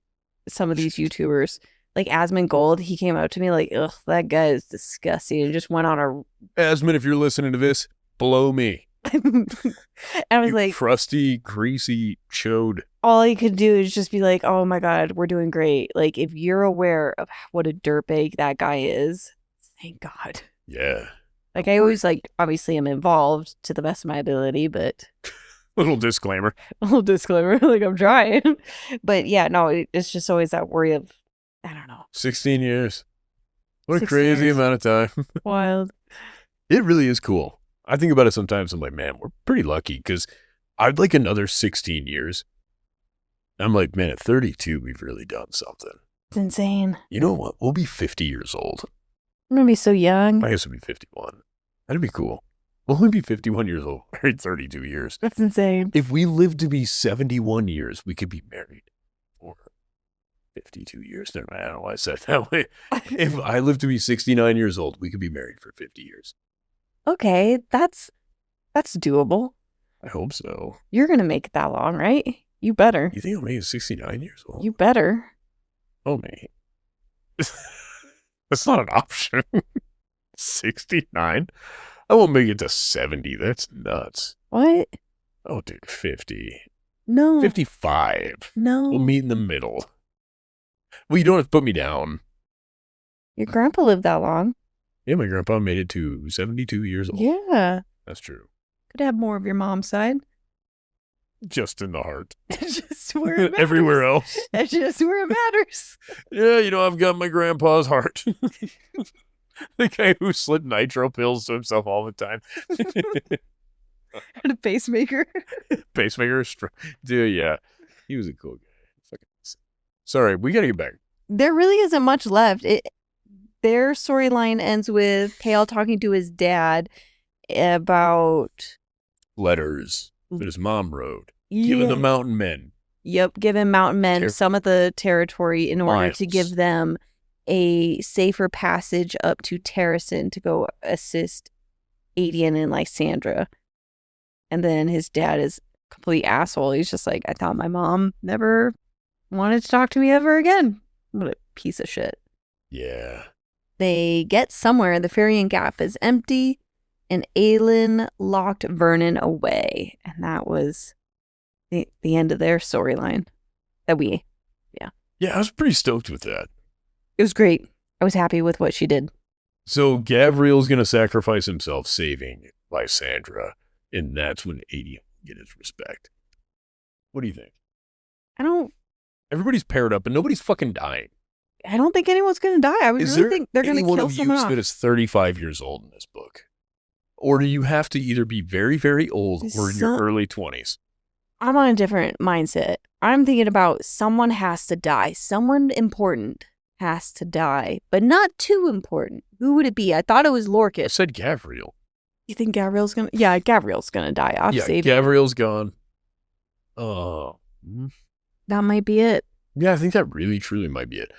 some of these YouTubers. Like Asmund Gold, he came out to me like, ugh, that guy is disgusting. And just went on a. Asmund, if you're listening to this, blow me. And I was You like, crusty, greasy chode. all he could do is just be like, oh my God, we're doing great. Like, if you're aware of what a dirtbag that guy is, thank God. Yeah. Like, I always, like, obviously am involved to the best of my ability, but Little disclaimer. a little disclaimer, like, I'm trying. But yeah, no, it's just always that worry of, I don't know, 16 years. What a 16 crazy years. amount of time. wild. It really is cool. I think about it sometimes. I'm like, man, we're pretty lucky because I'd like another 16 years. I'm like, man, at 32, we've really done something. It's insane. You know what? We'll be 50 years old. I'm going to be so young. I guess we'll be 51. That'd be cool. We'll only be 51 years old. Married 32 years. That's insane. If we lived to be 71 years, we could be married for 52 years. Never mind, I don't know why I said it that way. If I lived to be 69 years old, we could be married for 50 years. Okay, that's doable. I hope so. You're going to make it that long, right? You better. You think I'll make it 69 years old? You better. Oh, man. That's not an option. 69? I won't make it to 70. That's nuts. What? Oh, dude, 50. No. 55. No. We'll meet in the middle. Well, you don't have to put me down. Your grandpa lived that long. Yeah, my grandpa made it to 72 years old. Yeah. That's true. Could have more of your mom's side. Just in the heart. Just where it matters. Everywhere else. That's just where it matters. Yeah, you know, I've got my grandpa's heart. The guy who slid nitro pills to himself all the time. And a pacemaker. Pacemaker. Dude, yeah. He was a cool guy. Sorry, we got to get back. There really isn't much left. Their storyline ends with Kale talking to his dad about Letters that his mom wrote. yeah. Giving the mountain men. Yep, giving mountain men some of the territory in order to Miles. give them a safer passage up to Terracin to go assist Adian and Lysandra. And then his dad is a complete asshole. He's just like, I thought my mom never wanted to talk to me ever again. What a piece of shit. Yeah. They get somewhere. The Farian Gap is empty, and Aelin locked Vernon away. And that was the end of their storyline. Yeah, I was pretty stoked with that. It was great. I was happy with what she did. So Gavriel's going to sacrifice himself saving Lysandra, and that's when Adian will get his respect. What do you think? I don't Everybody's paired up, and nobody's fucking dying. think anyone's gonna die. I Is really there think they're gonna anyone kill of you someone off. that is 35 years old in this book? Or do you have to either be very, very old or in your Some- early 20s? I'm on a different mindset. I'm thinking about someone has to die. Someone important has to die, but not too important. Who would it be? I thought it was I Lorcas. said Gavriel. You think Gabriel's gonna? Yeah, Gabriel's gonna die. I've Yeah, saved Gavriel's gone. Oh. that. Might be it. Yeah, I think that really, truly might be it.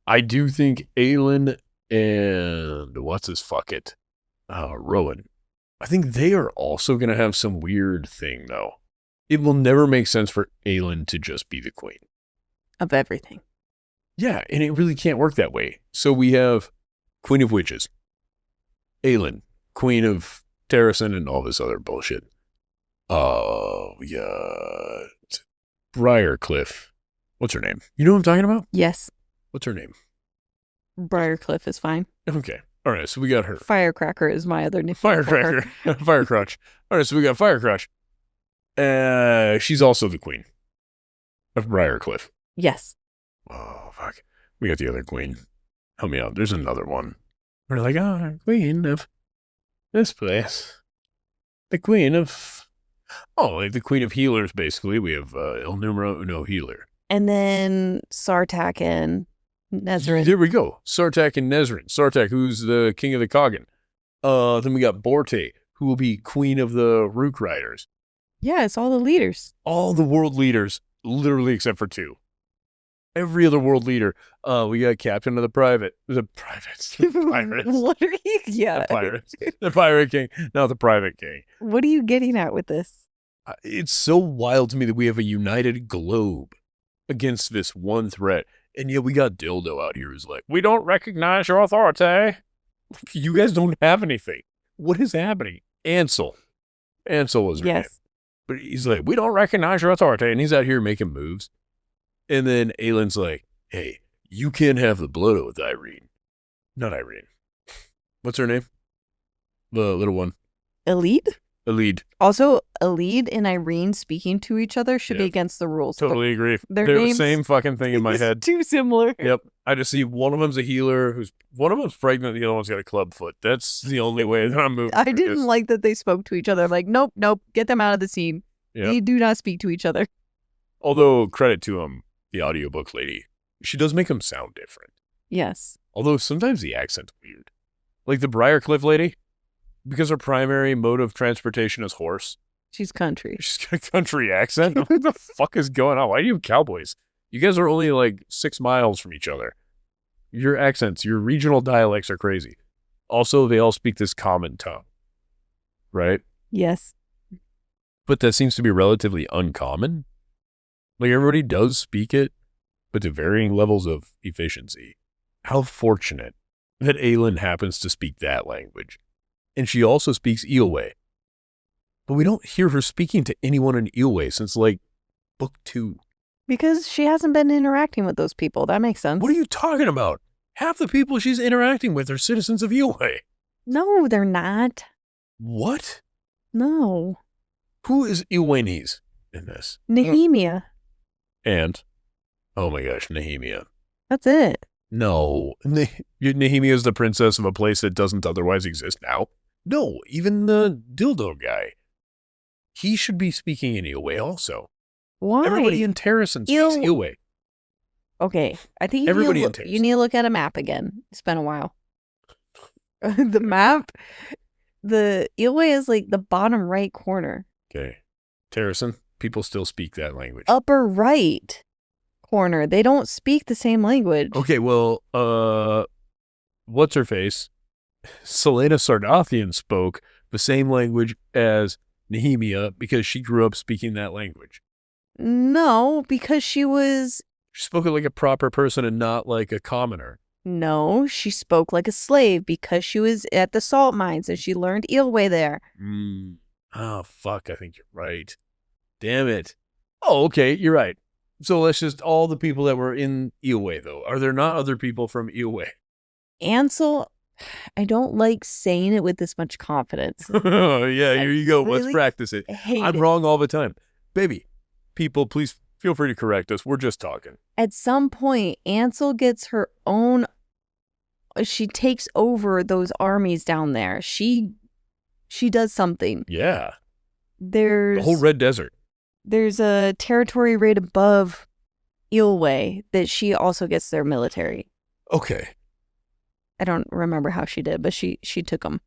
I do think Aelin and what's his fuck it? Rowan. I think they are also going to have some weird thing, though. It will never make sense for Aelin to just be the queen. Of everything. Yeah, and it really can't work that way. So we have Queen of Witches, Aelin, Queen of Terrasen, and all this other bullshit. We got Briarcliff. What's her name? You know what I'm talking about? Yes, What's her name? Briarcliff is fine. Okay. All right, so we got her. Firecracker is my other name. Firecracker. Firecrotch. All right, so we got Firecrotch. She's also the queen of Briarcliff. Yes. Oh, fuck. We got the other queen. Help me out. There's another one. We're like, queen of this place. The queen of... Oh, like the queen of healers, basically. We have El Numero Uno healer. And then Sartak and Nezrin. There we go. Sartak and Nezrin. Sartak, who's the king of the Coggin. Then we got Borte, who will be queen of the Rook Riders. Yeah, it's all the leaders. All the world leaders, literally except for 2. Every other world leader. We got captain of the private. The privates. The pirates. What are you? Yeah. The pirates. The pirate king, not the private king. What are you getting at with this? It's so wild to me that we have a united globe against this one threat. And yet we got Dildo out here who's like, we don't recognize your authority. You guys don't have anything. What is happening? Ansel. Ansel was her name. Yes. But he's like, we don't recognize your authority. And he's out here making moves. And then Aelin's like, hey, you can't have the blood with Irene. Not Irene. What's her name? The little one. Elide? Elide. Also, Elide and Irene speaking to each other should be Yeah. against the rules. Totally agree. Their They're the names- same fucking thing in my It's head. Too similar. Yep. I just see one of them's a healer one of them's pregnant, the other one's got a club foot. That's the only way that I'm moving. I through didn't this. like that they spoke to each other. I'm like, nope, get them out of the scene. Yep. They do not speak to each other. Although, credit to the audiobook lady. She does make them sound different. Yes. Although sometimes the accent's weird. Like the Briarcliff lady, because her primary mode of transportation is horse. She's country. She's got a country accent. What the fuck is going on? Why do you have cowboys? You guys are only like 6 miles from each other. Your accents, your regional dialects are crazy. Also, they all speak this common tongue. Right? Yes. But that seems to be relatively uncommon. Like everybody does speak it, but to varying levels of efficiency. How fortunate that Aelin happens to speak that language. And she also speaks Eelway. But we don't hear her speaking to anyone in Eelway since like book 2. Because she hasn't been interacting with those people. That makes sense. What are you talking about? Half the people she's interacting with are citizens of Eelway. No, they're not. What? No. Who is Eelwaynese in this? Nehemia. And, oh my gosh, Nehemia. That's it. No, Nehemia is the princess of a place that doesn't otherwise exist now. No, even the dildo guy. He should be speaking in Eelway also. Why? Everybody in Terrasen speaks Eelway. Okay, I think Everybody in you need to look at a map again. It's been a while. The map, the Eelway is like the bottom right corner. Okay. Terrasen, people still speak that language. Upper right corner. They don't speak the same language. Okay, well, what's her face? Selena Sardathian spoke the same language as Nehemia because she grew up speaking that language. No, because she spoke it like a proper person and not like a commoner. No, she spoke like a slave because she was at the salt mines and she learned Eelway there. Oh, fuck, I think you're right. Damn it. Oh, okay, you're right. So let's just, all the people that were in Eelway, though. Are there not other people from Eelway? Ansel, I don't like saying it with this much confidence. Yeah, here you go. Let's really practice it. hate I'm it. wrong all the time. Baby, people, please feel free to correct us. We're just talking. At some point, Ansel gets her own. She takes over those armies down there. She does something. Yeah. There's The whole Red Desert. There's a territory right above Eelway that she also gets their military. Okay. I don't remember how she did, but she took them.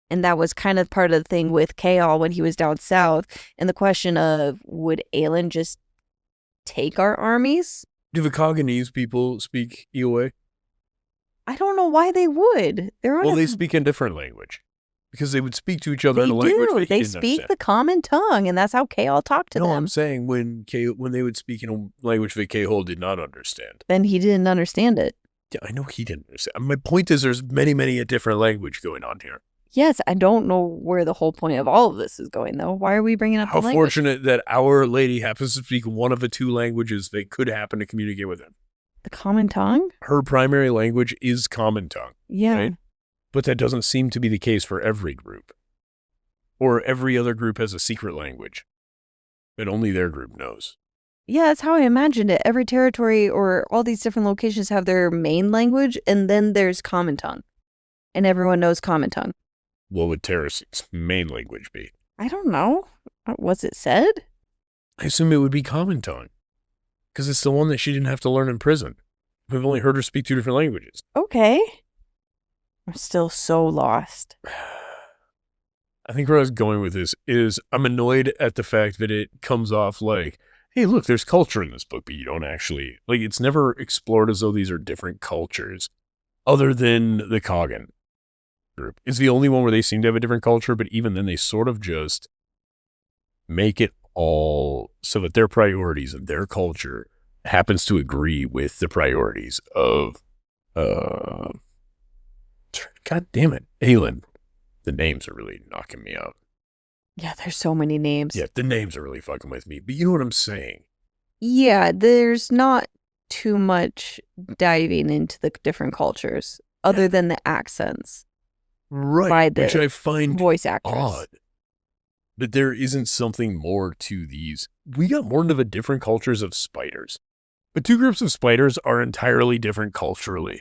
And that was kind of part of the thing with Kaol when he was down south. And the question of, would Aelin just take our armies? Do the Cognese people speak Eoway? I don't know why they would. Well, they speak in different language. Because they would speak to each other in a They language do. that They he didn't speak understand. the common tongue, and that's how Kaol talked to No, them. I'm saying when they would speak in a language that K-Hole did not understand. Then he didn't understand it. Yeah, I know he didn't understand. My point is there's many a different language going on here. Yes, I don't know where the whole point of all of this is going, though. Why are we bringing up How the language? fortunate that Our Lady happens to speak one of the two languages they could happen to communicate with him. The common tongue? Her primary language is Common Tongue, Yeah. right? But that doesn't seem to be the case for every group. Or every other group has a secret language that only their group knows. Yeah, that's how I imagined it. Every territory or all these different locations have their main language, and then there's common tongue. And everyone knows common tongue. What would Terras's main language be? I don't know. Was it said? I assume it would be Common Tongue. Because it's the one that she didn't have to learn in prison. We've only heard her speak two different languages. Okay. I'm still so lost. I think where I was going with this is I'm annoyed at the fact that it comes off like, hey, look, there's culture in this book, but you don't actually, like, it's never explored as though these are different cultures other than the Coggan group. It's the only one where they seem to have a different culture, but even then they sort of just make it all so that their priorities and their culture happens to agree with the priorities of, God damn it, Aelin. The names are really knocking me out. Yeah, there's so many names. Yeah, the names are really fucking with me. But you know what I'm saying? Yeah, there's not too much diving into the different cultures other than the accents. Right. By the which I find voice actress. odd. But there isn't something more to these. We got more into the different cultures of spiders. But two groups of spiders are entirely different culturally.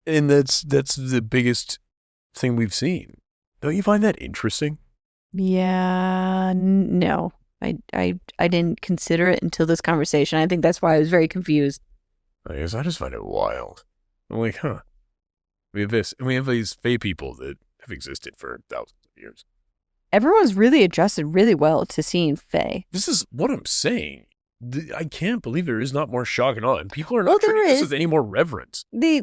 And that's the biggest thing we've seen. Don't you find that interesting? Yeah, no. I didn't consider it until this conversation. I think that's why I was very confused. I guess I just find it wild. I'm like, huh. We have this, and we have these Fae people that have existed for thousands of years. Everyone's really adjusted really well to seeing Fae. This is what I'm saying. I can't believe there is not more shock and awe, and people are not Well, treating there this is. with any more reverence. They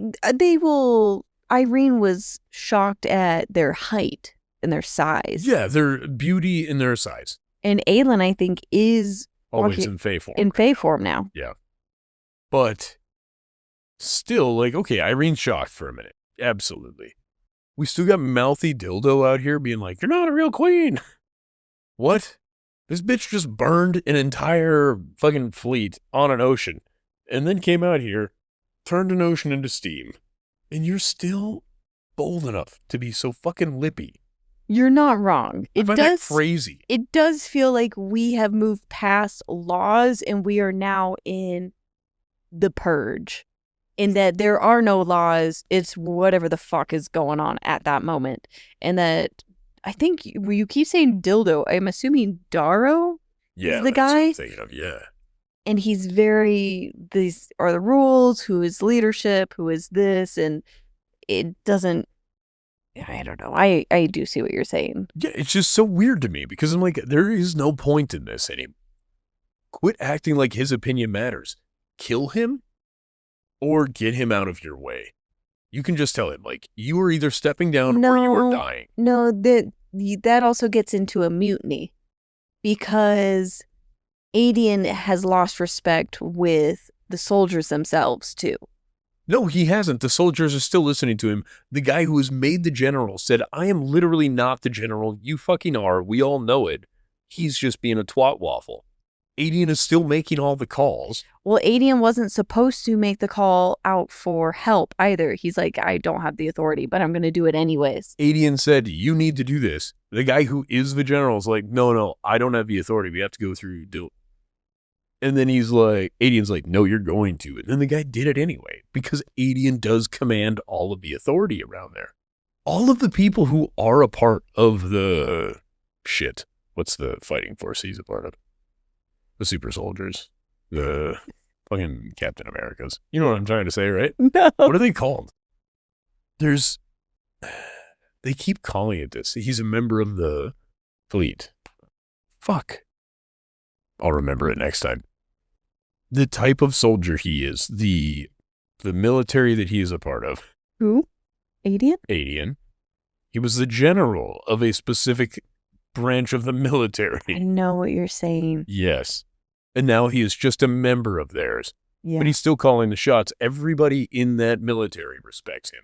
will. Irene was shocked at their height and their size. Yeah, their beauty and their size. And Aelin, I think, is Always walking in Fae form. in Fae form now. Yeah. But still, like, okay, Irene's shocked for a minute. Absolutely. We still got mouthy dildo out here being like, you're not a real queen. What? This bitch just burned an entire fucking fleet on an ocean and then came out here, turned an ocean into steam. And you're still bold enough to be so fucking lippy. You're not wrong. I find that crazy. It does feel like we have moved past laws and we are now in the purge. In that there are no laws. It's whatever the fuck is going on at that moment. And that I think you keep saying dildo. I'm assuming Darrow is the guy. What I'm thinking of, yeah. And he's these are the rules, who is leadership, who is this, and it doesn't, I don't know. I do see what you're saying. Yeah, it's just so weird to me because I'm like, there is no point in this anymore. Quit acting like his opinion matters. Kill him or get him out of your way. You can just tell him, like, you are either stepping down or you are dying. No, that also gets into a mutiny because Adian has lost respect with the soldiers themselves, too. No, he hasn't. The soldiers are still listening to him. The guy who was made the general said, I am literally not the general. You fucking are. We all know it. He's just being a twat waffle. Adian is still making all the calls. Well, Adian wasn't supposed to make the call out for help either. He's like, I don't have the authority, but I'm going to do it anyways. Adian said, you need to do this. The guy who is the general is like, no, I don't have the authority. We have to go through And then Adian's like, no, you're going to. And then the guy did it anyway, because Adian does command all of the authority around there. All of the people who are a part of the what's the fighting force he's a part of? The super soldiers. The fucking Captain Americas. You know what I'm trying to say, right? No. What are they called? They keep calling it this. He's a member of the fleet. Fuck. I'll remember it next time. The type of soldier he is, the military that he is a part of. Who? Adian? Adian. He was the general of a specific branch of the military. I know what you're saying. Yes. And now he is just a member of theirs. Yeah. But he's still calling the shots. Everybody in that military respects him.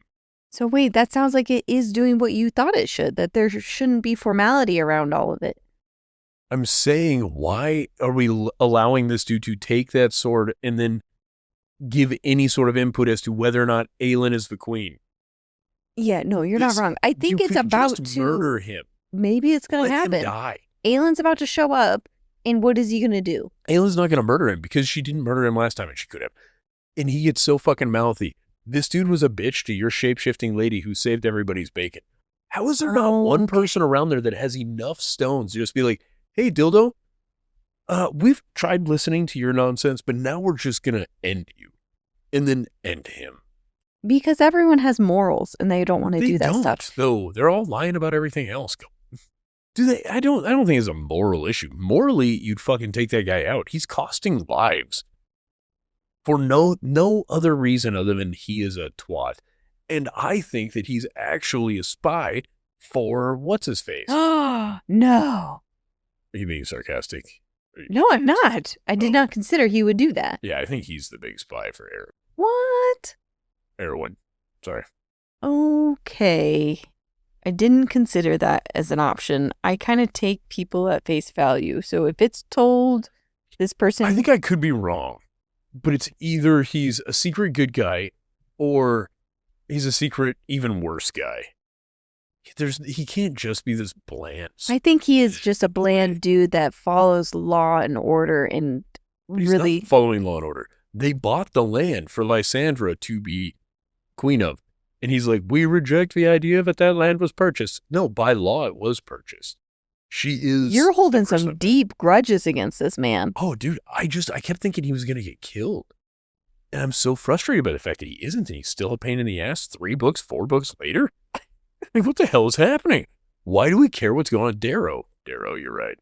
So wait, that sounds like it is doing what you thought it should, that there shouldn't be formality around all of it. I'm saying, why are we allowing this dude to take that sword and then give any sort of input as to whether or not Aelin is the queen? Yeah, no, you're not wrong. I think You it's could about just to murder him. Maybe it's going to Let him happen. die. Aelin's about to show up, and what is he going to do? Aelin's not going to murder him because she didn't murder him last time and she could have. And he gets so fucking mouthy. This dude was a bitch to your shape-shifting lady who saved everybody's bacon. How is there not one person around there that has enough stones to just be like, hey, dildo, we've tried listening to your nonsense, but now we're just going to end you. And then end him. Because everyone has morals, and they don't want to do that stuff. Though. They're all lying about everything else. Do they? I don't think it's a moral issue. Morally, you'd fucking take that guy out. He's costing lives. For no other reason other than he is a twat. And I think that he's actually a spy for what's-his-face. Oh, no. Are you being sarcastic? No, I'm not. I did not consider he would do that. Yeah, I think he's the big spy for What? Erwin. Sorry. Okay. I didn't consider that as an option. I kind of take people at face value. So if it's told this person... I think I could be wrong. But it's either he's a secret good guy or he's a secret even worse guy. He can't just be this bland. I think he is just a bland dude that follows law and order and He's really... not following law and order. They bought the land for Lysandra to be queen of. And he's like, we reject the idea that land was purchased. No, by law it was purchased. She is... You're holding some deep grudges against this man. Oh, dude, I kept thinking he was going to get killed. And I'm so frustrated by the fact that he isn't, and he's still a pain in the ass 3 books, 4 books later. Like, what the hell is happening? Why do we care what's going on with Darrow? Darrow, you're right.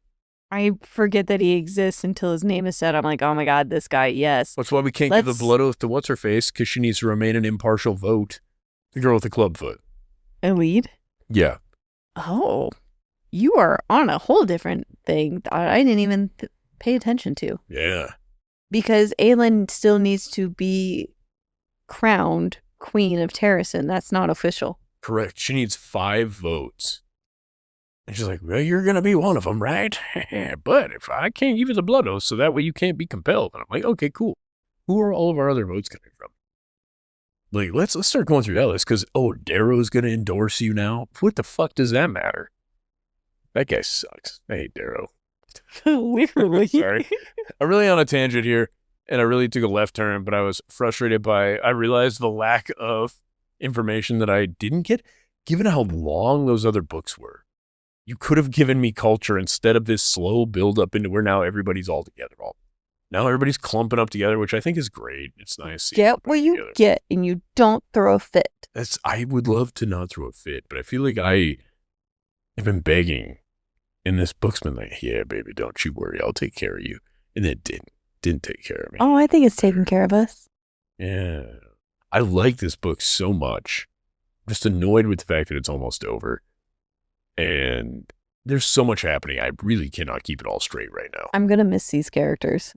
I forget that he exists until his name is said. I'm like, oh my God, this guy, yes. That's why we can't give the blood oath to what's-her-face, because she needs to remain an impartial vote. The girl with the club foot. A lead? Yeah. Oh. You are on a whole different thing that I didn't even pay attention to. Yeah. Because Aelin still needs to be crowned Queen of Terrasen. That's not official. Correct. She needs 5 votes. And she's like, well, you're going to be one of them, right? But if I can't give you the blood oath, so that way you can't be compelled. And I'm like, okay, cool. Who are all of our other votes coming from? Like, let's start going through that list, because, Darrow's going to endorse you now? What the fuck does that matter? That guy sucks. I hate Darrow. Literally. Sorry. I'm really on a tangent here, and I really took a left turn, but I was frustrated by, I realized the lack of information that I didn't get, given how long those other books were. You could have given me culture instead of this slow build up into where now everybody's all together. Now everybody's clumping up together, which I think is great. It's nice. Get what you get, and you don't throw a fit. I would love to not throw a fit, but I feel like I have been begging. And this book's been like, yeah, baby, don't you worry. I'll take care of you. And it didn't take care of me. Oh, I think it's taking care of us. Yeah. I like this book so much. I'm just annoyed with the fact that it's almost over. And there's so much happening. I really cannot keep it all straight right now. I'm going to miss these characters.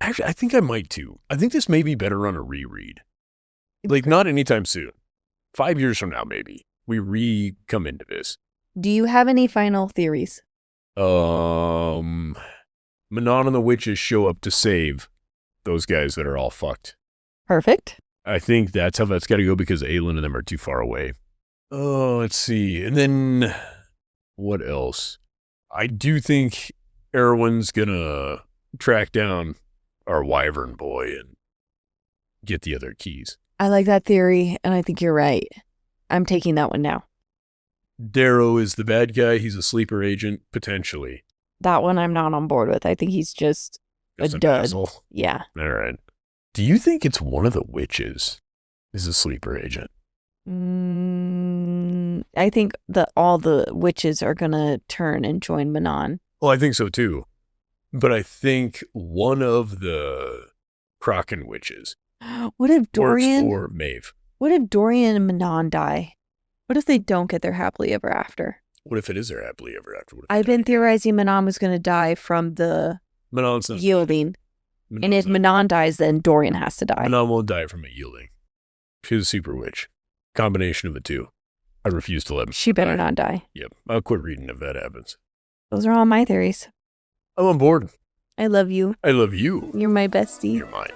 Actually, I think I might too. I think this may be better on a reread. Like, not anytime soon. 5 years from now, maybe. We come into this. Do you have any final theories? Manon and the witches show up to save those guys that are all fucked. Perfect. I think that's how that's got to go, because Aelin and them are too far away. Oh, let's see. And then what else? I do think Erwin's gonna track down our wyvern boy and get the other keys. I like that theory, and I think you're right. I'm taking that one now. Darrow is the bad guy. He's a sleeper agent, potentially. That one I'm not on board with. I think he's just a Just an dud. asshole. Yeah. All right. Do you think it's one of the witches is a sleeper agent? I think all the witches are gonna turn and join Manon. Well, I think so too. But I think one of the Kraken witches What if Dorian? works for Maeve. What if Dorian and Manon die? What if they don't get their happily ever after? What if it is their happily ever after? I've been theorizing Manon was gonna die from the Manon's not. yielding, and if Manon dies, then Dorian has to die. Manon won't die from a yielding. She's a super witch. Combination of the two. I refuse to let him. She better not die. Yep. I'll quit reading if that happens. Those are all my theories. I'm on board. I love you. I love you. You're my bestie. You're mine.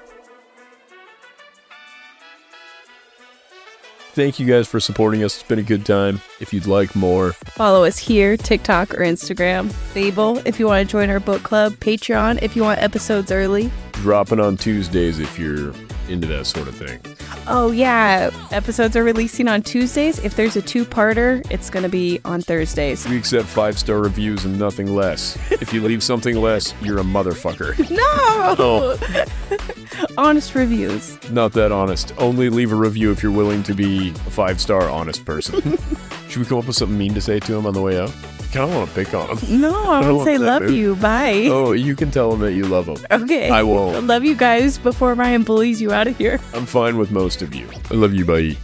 Thank you guys for supporting us. It's been a good time. If you'd like more, Follow us here, TikTok or Instagram. Fable, if you want to join our book club. Patreon, if you want episodes early. dropping on Tuesdays if you're into that sort of thing. Oh, yeah. Episodes are releasing on Tuesdays. If there's a two-parter, it's going to be on Thursdays. We accept 5-star reviews and nothing less. If you leave something less, you're a motherfucker. No! Honest reviews. Not that honest. Only leave a review if you're willing to be a 5-star honest person. Should we come up with something mean to say to him on the way out? I kind of want to pick on him. No, I don't won't say want that love mood. you. Bye. Oh, you can tell him that you love him. Okay. I won't. Love you guys before Ryan bullies you out of here. I'm fine with most of you. I love you, bye.